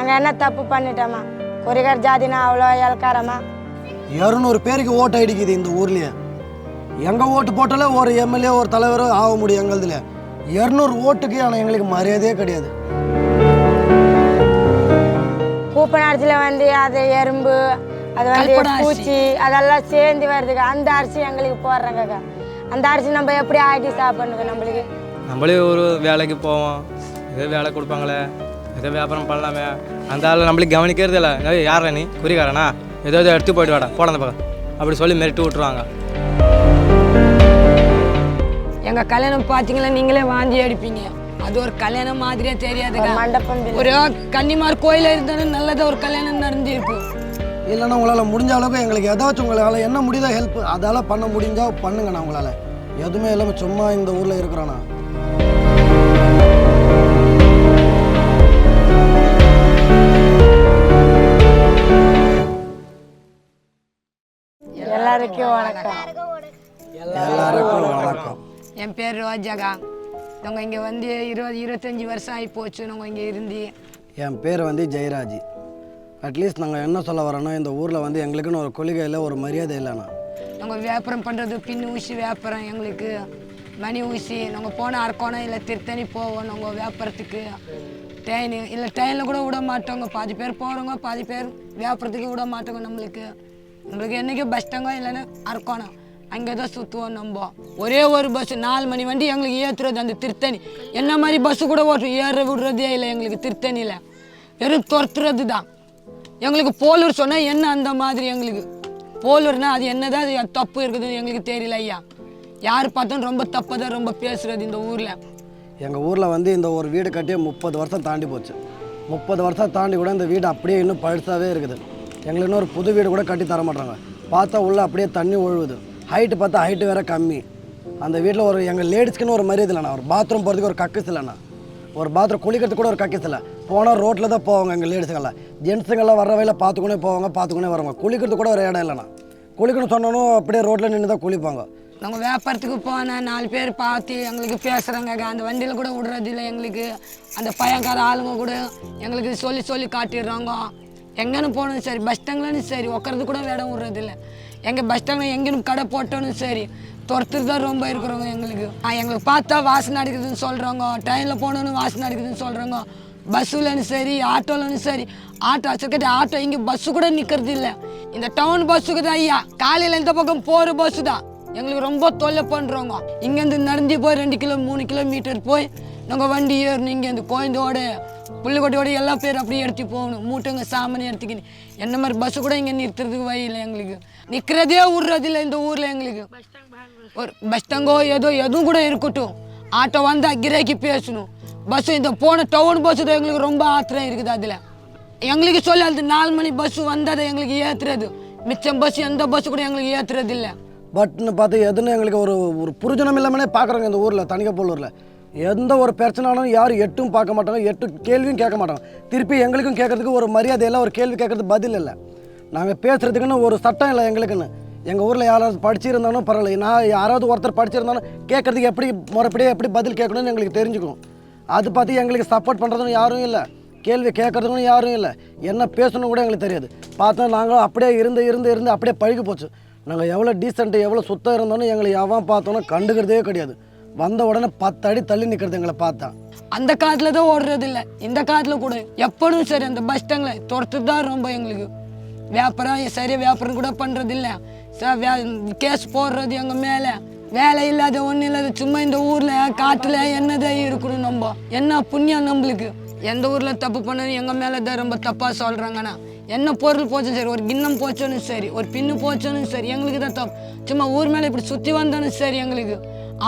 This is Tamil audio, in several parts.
நாங்கள் என்ன தப்பு பண்ணிட்டோமா? குறிகார் ஜாதினா அவ்வளோ இலக்காரமா? 200 பேருக்கு ஓட்டு அடிக்குது இந்த ஊர்லேயே. எங்கள் ஓட்டு போட்டாலே ஒரு எம்எல்ஏ ஒரு தலைவரும் ஆக முடியும் எங்களதுல. 200 ஓட்டுக்கு ஆனால் எங்களுக்கு மரியாதையே கிடையாது. கூப்பன் அரிசியில் வந்து அது எறும்பு, அது வந்து பூச்சி அதெல்லாம் சேர்ந்து வருதுங்க. அந்த அரிசி எங்களுக்கு போடுறாங்க. அந்த அரிசி நம்ம எப்படி ஆக்கி சாப்பிடணுங்க? நம்மளே ஒரு வேலைக்கு போவோம், ஏதோ வேலை கொடுப்பாங்களே, ஏதோ வியாபாரம் பண்ணலாமே, அந்த ஆள் நம்மளுக்கு கவனிக்கிறது இல்லை. யாரா நீ குறிகாரனா, ஏதோ எடுத்து போய்ட்டு வாடா போட அந்த பக்கம் அப்படி சொல்லி மிரட்டி விட்டுருவாங்க. எங்கள் கல்யாணம் பார்த்தீங்களா, நீங்களே வாந்தி அடிப்பீங்க. அது ஒரு கல்யாணம் மாதிரியே தெரியாதுங்க. மண்டபம் ஒரு கன்னிமார் கோயில இருந்தாலும் நல்லதாக ஒரு கல்யாணம் நடந்திருக்கும். இல்லைன்னா உங்களால் முடிஞ்ச அளவுக்கு எங்களுக்கு ஏதாச்சும் உங்களால் என்ன முடியுதோ ஹெல்ப் அதால் பண்ண முடிஞ்சால் பண்ணுங்கண்ணா. உங்களால் எதுவுமே இல்லாமல் சும்மா இந்த ஊரில் இருக்கிறோண்ணா. எல்லாருக்கும் வணக்கம். எல்லாருக்கும் வணக்கம். என் பேர் ரோஜாக்கா. நாங்கள் இங்கே வந்து 20-25 வருஷம் ஆகி போச்சு. நாங்கள் இங்கே இருந்து. என் பேர் வந்து ஜெயராஜ். அட்லீஸ்ட் நாங்கள் என்ன சொல்ல வரோன்னா, இந்த ஊரில் வந்து எங்களுக்குன்னு ஒரு கொள்கை இல்லை, ஒரு மரியாதை இல்லைண்ணா. நாங்கள் வியாபாரம் பண்ணுறது பின்னு ஊசி வியாபாரம், எங்களுக்கு மணி ஊசி. நாங்கள் போனால் அரக்கோணம் இல்லை திருத்தணி போவோம். நாங்கள் வியாபாரத்துக்கு ட்ரெயின் இல்லை ட்ரெயினில் கூட விட மாட்டோங்க. பாதி பேர் போகிறோங்க, பாதி பேர் வியாபாரத்துக்கு விட மாட்டோங்க. நம்மளுக்கு என்றைக்கும் பஸ் ஸ்டாங்கோ இல்லைன்னா அரக்கோணம், அங்கே தான் சுற்றுவோம். நம்ம ஒரே ஒரு பஸ்ஸு 4 மணி வண்டி எங்களுக்கு ஏற்றுறது அந்த திருத்தணி. என்ன மாதிரி பஸ்ஸு கூட ஓட்டும், ஏற விடுறதே இல்லை எங்களுக்கு திருத்தணியில். வெறும் துரத்துறது தான் எங்களுக்கு. போலூர் சொன்னால் என்ன அந்த மாதிரி எங்களுக்கு போலூர்னா அது என்னதான் அது தப்பு இருக்குதுன்னு எங்களுக்கு தெரியல ஐயா. யார் பார்த்தாலும் ரொம்ப தப்பாக தான் ரொம்ப பேசுகிறது இந்த ஊரில். எங்கள் ஊரில் வந்து இந்த ஒரு வீடு கட்டி 30 வருஷம் தாண்டி போச்சு. 30 வருஷம் தாண்டி கூட இந்த வீடு அப்படியே இன்னும் பழுசாகவே இருக்குது. எங்களுக்கு இன்னும் ஒரு புது வீடு கூட கட்டி தர மாட்டாங்க. பார்த்தா உள்ளே அப்படியே தண்ணி ஒழுகுது. ஹைட்டு பார்த்தா ஹைட்டு வேறு கம்மி. அந்த வீட்டில் ஒரு எங்கள் லேடிஸ்க்குன்னு ஒரு மரியாதை இல்லைண்ணா. ஒரு பாத்ரூம் போகிறதுக்கு ஒரு கக்கஸ் இல்லைண்ணா. ஒரு பாத்ரூம் குளிக்கிறதுக்கு கூட ஒரு கக்கஸ் இல்லை. போனால் ரோட்டில் தான் போவாங்க எங்கள் லேடிஸுங்கெல்லாம். ஜென்ஸுங்கெல்லாம் வர வகையில் பார்த்துக்கொண்டே போவாங்க, பார்த்துக்கொண்டே வருவாங்க. குளிக்கிறதுக்கு கூட ஒரு இடம் இல்லைண்ணா. குளிக்கணும் சொன்னாலும் அப்படியே ரோட்டில் நின்று தான் குளிப்பாங்க. நாங்கள் வியாபாரத்துக்கு போனால் 4 பேர் பார்த்து எங்களுக்கு பேசுகிறாங்க. அந்த வண்டியில் கூட விடுறது இல்லை எங்களுக்கு. அந்த பையன்கார ஆளுங்க கூட எங்களுக்கு சொல்லி காட்டிடுறாங்க. எங்கேன்னு போகணும் சரி, பஸ் ஸ்டாண்ட்லன்னு சரி, உட்காரது கூட இடம் விடுறது இல்லை. எங்கள் பஸ் ஸ்டாண்டில் எங்கேயும் கடை போட்டோன்னு சரி, துரத்துட்டு தான் ரொம்ப இருக்கிறவங்க எங்களுக்கு பார்த்தா வாசனை அடிக்குதுன்னு சொல்கிறாங்க. ட்ரெயினில் போகணுன்னு வாசனை அடிக்குதுன்னு சொல்கிறாங்க. பஸ்ஸுலன்னு சரி, ஆட்டோலன்னு சரி. ஆட்டோ இங்கே பஸ்ஸு கூட நிற்கிறது இல்லை. இந்த டவுன் பஸ்ஸுக்கு தான் ஐயா. காலையில் இந்த பக்கம் போகிற பஸ்ஸு தான் எங்களுக்கு ரொம்ப தொல்லை பண்ணுறோங்க. இங்கேருந்து நடந்து போய் 2 கிலோ 3 கிலோமீட்டர் போய் நாங்கள் வண்டி ஏறணும். இங்கேருந்து கோயந்தோட புள்ளிக்கொட்டையோட எல்லா பேரும் அப்படியே எடுத்து போகணும். மூட்டைங்க சாமானி எடுத்துக்கின்னு என்ன மாதிரி பஸ்ஸு கூட இங்கே நிறுத்துறதுக்கு வழி இல்லை எங்களுக்கு. நிற்கிறதே விட்றதில்லை இந்த ஊரில் எங்களுக்கு. ஒரு பஸ் ஸ்டாங்கோ எதுவும் கூட இருக்கட்டும், ஆட்டோ வந்தால் கிராக்கி பேசணும். பஸ்ஸு இந்த போன டவுன் பஸ்ஸு தான் எங்களுக்கு ரொம்ப ஆத்திரம் இருக்குது. அதில் எங்களுக்கு சொல்லி அது 4 மணி பஸ்ஸு வந்தால் தான் எங்களுக்கு ஏற்றுறது. மிச்சம் பஸ் எந்த பஸ்ஸு கூட எங்களுக்கு ஏற்றுறது இல்லை. பட்னு பார்த்து எதுன்னு எங்களுக்கு ஒரு புரிஜனம் இல்லாமலே பார்க்குறாங்க இந்த ஊரில். தனிக்கப்போலூரில் எந்த ஒரு பிரச்சனாலும் யாரும் எட்டும் பார்க்க மாட்டாங்க, 8 கேள்வியும் கேட்க மாட்டாங்க. திருப்பி எங்களுக்கும் கேட்கறதுக்கு ஒரு மரியாதை இல்லை, ஒரு கேள்வி கேட்கறதுக்கு பதில் இல்லை. நாங்கள் பேசுகிறதுக்குன்னு ஒரு சட்டம் இல்லை எங்களுக்குன்னு. எங்கள் ஊரில் யாராவது படிச்சிருந்தாலும் பரவாயில்ல, நான் யாராவது ஒருத்தர் படிச்சிருந்தாலும் கேட்குறதுக்கு எப்படி முறைப்படியே எப்படி பதில் கேட்கணும்னு எங்களுக்கு தெரிஞ்சுக்கணும். அது பார்த்து எங்களுக்கு சப்போர்ட் பண்ணுறதுன்னு யாரும் இல்லை, கேள்வி கேட்குறதுக்கும் யாரும் இல்லை, என்ன பேசணும் கூட எங்களுக்கு தெரியாது. பார்த்தா நாங்கள் அப்படியே இருந்து அப்படியே பழகி போச்சு. நாங்கள் எவ்வளோ டீசென்ட்டு எவ்வளோ சுத்தம் இருந்தோன்னு எங்களை எவன் பார்த்தோன்னா கண்டுக்கிறதே கிடையாது. வந்த உடனே 10 அடி தள்ளி நிற்கிறது எங்களை பார்த்தா. அந்த காலத்தில் தான் ஓடுறது இல்லை, இந்த காலத்தில் கூட எப்படும் சரி அந்த பஸ் ஸ்டாண்டில் துரத்துட்டு தான் ரொம்ப எங்களுக்கு. வியாபாரம் சரியாக வியாபாரம் கூட பண்ணுறது இல்லை. கேஸ் போடுறது எங்கள் மேலே. வேலை இல்லாத ஒன்றும் இல்லாத சும்மா இந்த ஊரில் காட்டில் என்னதான் இருக்கணும். நம்ம என்ன புண்ணியம் நம்மளுக்கு. எந்த ஊரில் தப்பு பண்ணது எங்கள் மேலே தான் ரொம்ப தப்பாக சொல்கிறாங்கண்ணா. என்ன பொருள் போச்சும் சரி, ஒரு கிண்ணம் போச்சோன்னு சரி, ஒரு பின்னு போச்சோன்னு சரி, எங்களுக்கு தான் தப்பு. சும்மா ஊர் மேலே இப்படி சுற்றி வந்தாலும் சரி, எங்களுக்கு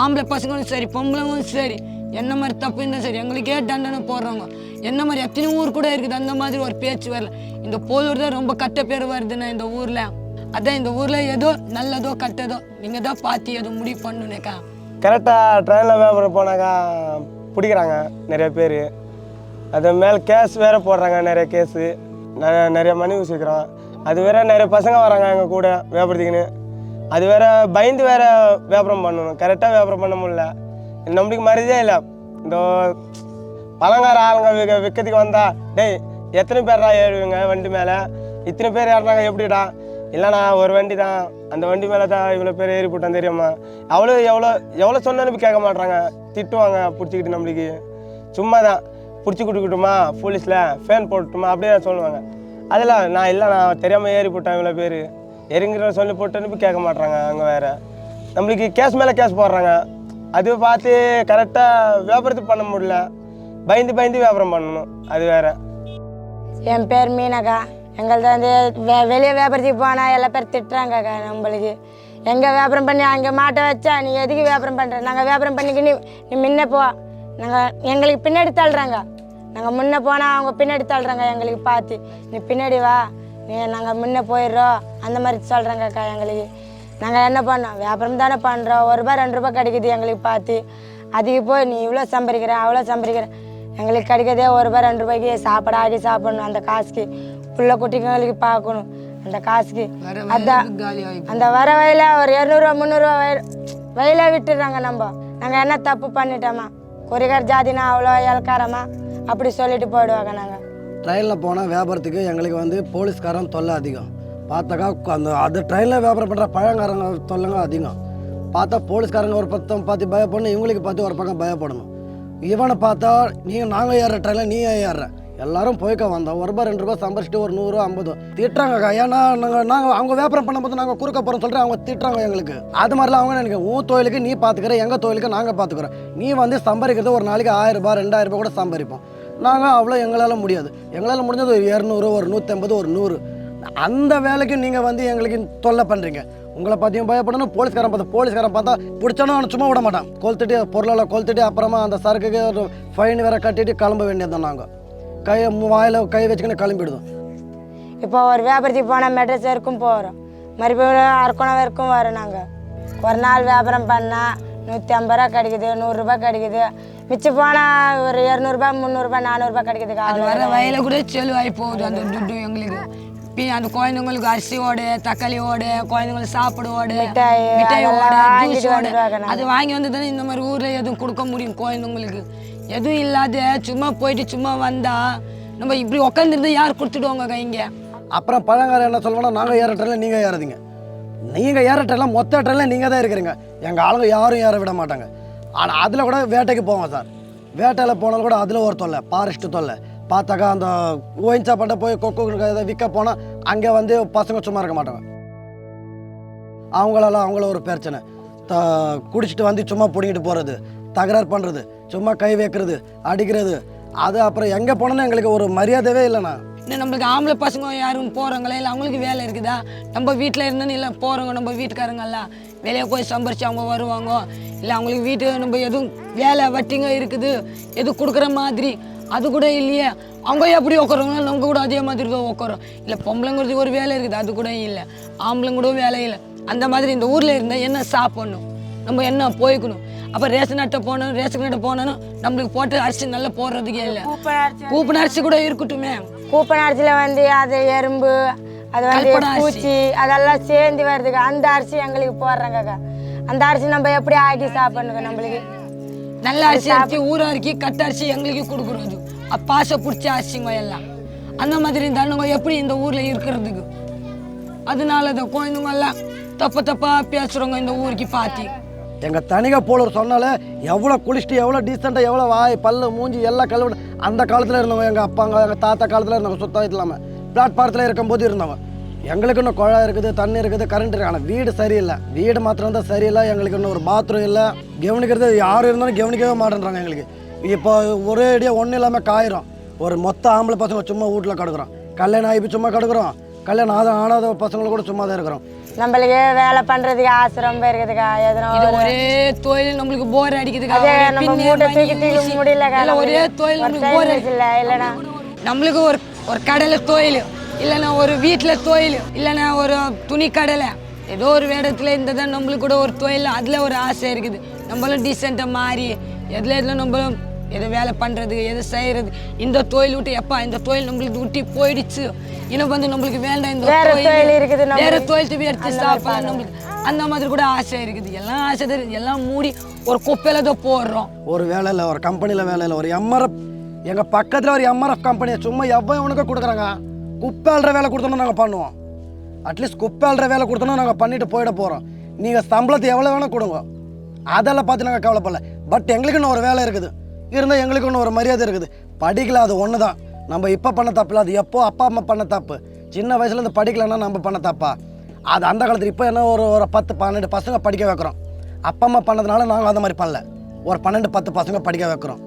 ஆம்பளை பசங்களும் சரி பொம்பளைங்களும் சரி, என்ன மாதிரி தப்பு இருந்தாலும் சரி எங்களுக்கே தண்டனை போடுறாங்க. என்ன மாதிரி எத்தனை ஊர் கூட இருக்குது, அந்த மாதிரி ஒரு பேச்சு வரல. இந்த போலூர் தான் ரொம்ப கட்ட பேர் வருதுண்ணா இந்த ஊரில். அதான் இந்த ஊரில் ஏதோ நல்லதோ கட்டதோ நீங்கள் தான் பார்த்து ஏதோ முடிவு பண்ணுனேக்கா. கரெக்டாக ட்ரெயினில் வியாபாரம் போனாக்கா பிடிக்கிறாங்க நிறைய பேர். அது மேலே கேஸ் வேறு போடுறாங்க, நிறைய கேஸு, நிறைய மணி வச்சுக்கிறோம். அது வேற நிறைய பசங்க வராங்க எங்கள் கூட வியாபாரத்துக்குன்னு. அது வேற பயந்து வேற வியாபாரம் பண்ணணும், கரெக்டாக வியாபாரம் பண்ண முடியல. நம்மளுக்கு மரியாதையே இல்லை. இந்த பழங்கார ஆளுங்க விற்கிறதுக்கு வந்தா டேய் எத்தனை பேர்டா ஏறுவீங்க வண்டி மேலே, இத்தனை பேர் ஏறினாங்க எப்படிடா, இல்லைண்ணா ஒரு வண்டி தான், அந்த வண்டி மேலே தான் இவ்வளோ பேர் ஏறி போட்டான் தெரியுமா, எவ்வளோ சொன்னாலும் கேட்க மாட்றாங்க, திட்டுவாங்க பிடிச்சிக்கிட்டு நம்மளுக்கு. சும்மா தான் பிடிச்சி கொடுக்கட்டுமா போலீஸில் ஃபேன் போட்டுட்டுமா அப்படியே சொல்லுவாங்க. அதெல்லாம் நான் இல்லை, நான் தெரியாமல் ஏறி போட்டேன் இவ்வளோ பேர் எரிங்கிற சொல்லி போட்டுன்னு கேட்க மாட்றாங்க. அங்கே வேறு நம்மளுக்கு கேஸ் மேலே கேஸ் போடுறாங்க. அது பார்த்து கரெக்டாக வியாபாரத்துக்கு பண்ண முடியல, பயந்து வியாபாரம் பண்ணணும். அது வேறு. என் பேர் மீனக்கா. எங்கள்கிட்ட வந்து வெளியே வியாபாரத்துக்கு போனால் எல்லா பேர் திட்டுறாங்கக்கா. நம்மளுக்கு எங்கே வியாபாரம் பண்ணி அங்கே மாட்டை வச்சா நீ எதுக்கு வியாபாரம் பண்ணுற, நாங்கள் வியாபாரம் பண்ணிக்கு நீ முன்ன போ, நாங்கள் எங்களுக்கு பின்னாடி தள்ளுறாங்க. நாங்கள் முன்னே போனால் அவங்க பின்னாடி தள்ளுறாங்க. எங்களுக்கு பார்த்து நீ பின்னாடி வா, நாங்கள் முன்னே போயிடுறோம் அந்த மாதிரி சொல்கிறாங்கக்கா. எங்களுக்கு நாங்கள் என்ன பண்ணோம், வியாபாரம் தானே பண்ணுறோம், ₹1 ₹2 கிடைக்குது எங்களுக்கு பார்த்து. அதுக்கு போய் நீ இவ்வளோ சம்பாதிக்கிற அவ்வளோ சம்பாதிக்கிற, எங்களுக்கு கிடைக்கிறதே ₹1 ₹2 சாப்பாடு ஆகி சாப்பிடணும். அந்த காசுக்கு புள்ள குட்டிங்களுக்கு பார்க்கணும். அந்த காசுக்கு அதான் அந்த வர வயல ஒரு ₹200 ₹300 வயல விட்டுடுறாங்க. நாங்கள் என்ன தப்பு பண்ணிட்டோமா, கொரிகார் ஜாதினா அவ்வளோ இலக்காரமா அப்படி சொல்லிட்டு போயிடுவாங்க. நாங்கள் ட்ரெயினில் போனால் வியாபாரத்துக்கு எங்களுக்கு வந்து போலீஸ்காரன் தொல்லை அதிகம். பார்த்தாக்கா அது ட்ரெயினில் வியாபாரம் பண்ணுற பழங்காரங்க தொல்லைங்க அதிகம். பார்த்தா போலீஸ்காரங்க ஒரு பக்கம் பார்த்து பயப்படணும், இவங்களுக்கு பார்த்து ஒரு பக்கம் பயப்படணும். இவனை பார்த்தா நாங்கள் ஏறுற ட்ரெயினில் நீ ஏறுற, எல்லாரும் போய்க்க வந்தோம், ₹1 ₹2 சம்பாரிச்சிட்டு ஒரு 100 50 திட்டுறாங்கக்கா. ஏன்னா நாங்கள் அவங்க வியாபாரம் பண்ணும்போது நாங்கள் குறுக்க போகிறோம் சொல்லிட்டு அவங்க திட்டுறாங்க எங்களுக்கு. அது மாதிரிலாம் அவங்க நினைக்கிறேன், உன் தொழிலுக்கு நீ பார்த்துக்கிற, எங்கள் தொழிலுக்கு நாங்கள் பார்த்துக்குறோம். நீ வந்து சம்பாதிக்கிறது ஒரு நாளைக்கு ₹1000 ₹2000 கூட சம்பாதிப்போம். நாங்கள் அவ்வளோ எங்களால் முடியாது. எங்களால் முடிஞ்சது ஒரு 200 ஒரு 150 ஒரு 100. அந்த வேலைக்கு நீங்கள் வந்து எங்களுக்கு தொல்லை பண்ணுறீங்க. உங்களை பார்த்தியும் பயப்படணும், போலீஸ்காரன் பார்த்தா பிடிச்சானோ அவனை சும்மா விட மாட்டான். கொளுத்துட்டு பொருளெல்லாம் கொளுத்துட்டு அப்புறமா அந்த சரக்குக்கு ஒரு ஃபைன் வேற கட்டிட்டு கிளம்ப வேண்டியதுதான். நாங்கள் வாயில் கை வச்சுக்கின்னு கிளம்பிடுதோம். இப்போ ஒரு வியாபாரத்துக்கு போனால் மெட்ரஸ் வரைக்கும் போகிறோம், மறுபடியும் அரக்கோணம் வரைக்கும் வரோம். நாங்கள் ஒரு நாள் வியாபாரம் பண்ணால் ₹150 கிடைக்குது, ₹100 கிடைக்குது. மிச்சம் போனால் ஒரு ₹200 ₹300 ₹400 கிடைக்குது. அது வர வயல கூட செலவாகி போகுது அந்த துட்டு எங்களுக்கு. அந்த குழந்தைங்களுக்கு அரிசியோட தக்காளியோட குழந்தைங்களுக்கு சாப்பிடுவோட மிட்டாயோட அது வாங்கி வந்து தானே இந்த மாதிரி ஊரில் எதுவும் கொடுக்க முடியும். குழந்தைங்களுக்கு எதுவும் இல்லாத சும்மா போயிட்டு சும்மா வந்தா நம்ம இப்படி உட்காந்துருந்தா யார் கொடுத்துடுவாங்க கைங்க. அப்புறம் பழங்காரம் என்ன சொல்லுவோம்னா, நாங்கள் ஏற ட்ரெயினில் நீங்கள் ஏறாதீங்க, நீங்கள் ஏற ட்ரெயினில் மொத்த ட்ரெயினில் நீங்கள் தான் இருக்கிறீங்க, எங்கள் ஆளுங்க யாரும் ஏற விட மாட்டாங்க. ஆனால் அதில் கூட வேட்டைக்கு போவோம் சார். வேட்டையில் போனாலும் கூட அதில் ஒரு தொல்லை, ஃபாரஸ்ட்டு தொல்லை. பார்த்தாக்கா அந்த ஒயின் சாப்பாட்டை போய் கொக்கு விற்க போனால் அங்கே வந்து பசங்க சும்மா இருக்க மாட்டாங்க. அவங்கள ஒரு பிரச்சனை, குடிச்சிட்டு வந்து சும்மா பிடிங்கிட்டு போகிறது, தகராறு பண்ணுறது, சும்மா கை வைக்கிறது, அடிக்கிறது. அது அப்புறம் எங்கே போனோன்னா எங்களுக்கு ஒரு மரியாதையே இல்லைண்ணா. இன்னும் நம்மளுக்கு ஆம்பளை பசங்க யாரும் போகிறாங்களே இல்லை அவங்களுக்கு வேலை இருக்குதா, நம்ம வீட்டில் இருந்தோன்னு இல்லை போகிறவங்க நம்ம வீட்டுக்காரங்கெல்லாம் வெளியே போய் சம்பாரிச்சு அவங்க வருவாங்க. இல்லை அவங்களுக்கு வீட்டு நம்ம எதுவும் வேலை வட்டிங்க இருக்குது எதுவும் கொடுக்குற மாதிரி அது கூட இல்லையே. அவங்க எப்படி உட்காருவாங்க, நம்ம கூட அதே மாதிரி தான் உட்காரோம். இல்லை பொம்பளைங்கிறது ஒரு வேலை இருக்குது அது கூட இல்லை, ஆம்பளைங்க கூட வேலை இல்லை. அந்த மாதிரி இந்த ஊரில் இருந்தால் என்ன சாப்பிட்ணும், நம்ம என்ன போய்க்கணும். அப்போ ரேஷன் அட்டை போனோம், ரேஷன் அட்டை போனாலும் நம்மளுக்கு போட்டு அரிசி நல்லா போடுறதுக்கே இல்லை. கூப்பன் அரிசி கூட இருக்கட்டுமே, கூப்பன் அரிசியில் வந்து அது எறும்பு, அது வந்து பூச்சி அதெல்லாம் சேர்ந்து வருதுங்க. அந்த அரிசி எங்களுக்கு போடுறாங்கக்கா. அந்த அரிசி நம்ம எப்படி ஆக்கி சாப்பிடணுங்க, நம்மளுக்கு நல்ல அரிசி அரிசி ஊற அரிசி கட்ட அரிசி எங்களுக்கு கொடுக்குறது பாசை பிடிச்ச அரிசிங்க எல்லாம். அந்த மாதிரி இருந்தாலும் எப்படி இந்த ஊரில் இருக்கிறதுக்கு. அதனால இந்த குழந்தைங்க எல்லாம் தப்பா பேசுகிறவங்க இந்த ஊருக்கு பார்த்து. எங்கள் தனிகை போலர் சொன்னாலே எவ்வளோ குளிச்சுட்டு எவ்வளோ டீசெண்டாக எவ்வளோ வாய் பல்லு மூஞ்சி எல்லாம் கழுவிட அந்த காலத்தில் இருந்தவங்க. எங்கள் அப்பாங்க எங்கள் தாத்தா காலத்தில் இருந்தவங்க சுத்தம் இல்லாமல் பிளாட்பாரத்தில் இருக்கும்போது இருந்தவங்க. எங்களுக்கு இன்னும் குழாய் இருக்குது, தண்ணி இருக்குது, கரண்ட் இருக்குது. ஆனால் வீடு சரியில்லை, வீடு மாத்திரம் தான் சரியில்லை. எங்களுக்கு இன்னும் ஒரு பாத்ரூம் இல்லை. கவனிக்கிறது யார் இருந்தாலும் கவனிக்கவே மாட்டேன்றாங்க எங்களுக்கு. இப்போ ஒரே அடியாக ஒன்றும் இல்லாமல் காயிரும். ஒரு மொத்த ஆம்பளை பசங்க சும்மா வீட்டில் கிடக்குறோம், கல்யாணம் ஆகி சும்மா கிடக்குறோம், கல்யாணம் ஆனாத பசங்களை கூட சும்மா தான் இருக்கிறோம். நம்மளுக்கு வேலை பண்றதுக்கு ஆசை ரொம்ப இருக்குதுக்கா. எதனா ஒரே தொழில் நம்மளுக்கு போர் அடிக்குதுக்கா. நம்ம மூட்டை தூக்கி முடியலக்கா. ஒரே தொழில் நம்மளுக்கு போர் இல்லை. இல்லைன்னா நம்மளுக்கு ஒரு கடையில் தொழில், இல்லைன்னா ஒரு வீட்டில் தொழில், இல்லைன்னா ஒரு துணி கடையில் ஏதோ ஒரு வேடத்தில் இருந்தால் தான் நம்மளுக்கு கூட ஒரு தொழில். அதில் ஒரு ஆசை இருக்குது. நம்மளும் டீசெண்டாக மாறி எதில் நம்மளும் எதை வேலை பண்ணுறது எதை செய்கிறது. இந்த தொழில் விட்டு எப்பா இந்த தொழில் நம்மளுக்கு விட்டு போயிடுச்சு, இன்னும் வந்து நம்மளுக்கு வேண்டாம், இந்த தொழில் இருக்குது வேறு தொழில் எடுத்து சாப்பிடலாம் நம்மளுக்கு, அந்த மாதிரி கூட ஆசை இருக்குது. எல்லாம் ஆசை எல்லாம் மூடி ஒரு குப்பையில் தான் போடுறோம். ஒரு வேலை இல்லை, ஒரு கம்பெனியில் வேலை இல்லை, ஒரு எம்ஆர்எஃப் எங்கள் பக்கத்தில் ஒரு எம்ஆர்எஃப் கம்பெனியை சும்மா எவனுக்கு கொடுக்குறாங்க. குப்பை அள்ளுற வேலை கொடுத்தோன்னா நாங்கள் பண்ணுவோம். அட்லீஸ்ட் குப்பை அள்ளுற வேலை கொடுத்தோன்னா நாங்கள் பண்ணிட்டு போயிட போகிறோம். நீங்கள் சம்பளத்தை எவ்வளோ வேணால் கொடுங்க, அதெல்லாம் பார்த்து நாங்கள் கவலைப்படல. பட் எங்களுக்குன்னு ஒரு வேலை இருக்குது, இருந்தால் எங்களுக்குன்னு ஒரு மரியாதை இருக்குது. படிக்கல, அது ஒன்று தான். நம்ம இப்போ பண்ண தப்பு இல்லை, அது எப்போ அப்பா அம்மா பண்ண தப்பு. சின்ன வயசுலேருந்து படிக்கலைன்னா நம்ம பண்ண தப்பா? அது அந்த காலத்தில் இப்போ என்ன ஒரு 10-12 பசங்க படிக்க வைக்கிறோம். அப்பா அம்மா பண்ணதுனால நாங்கள் அந்த மாதிரி பண்ணல. ஒரு 12-10 பசங்க படிக்க வைக்கிறோம்.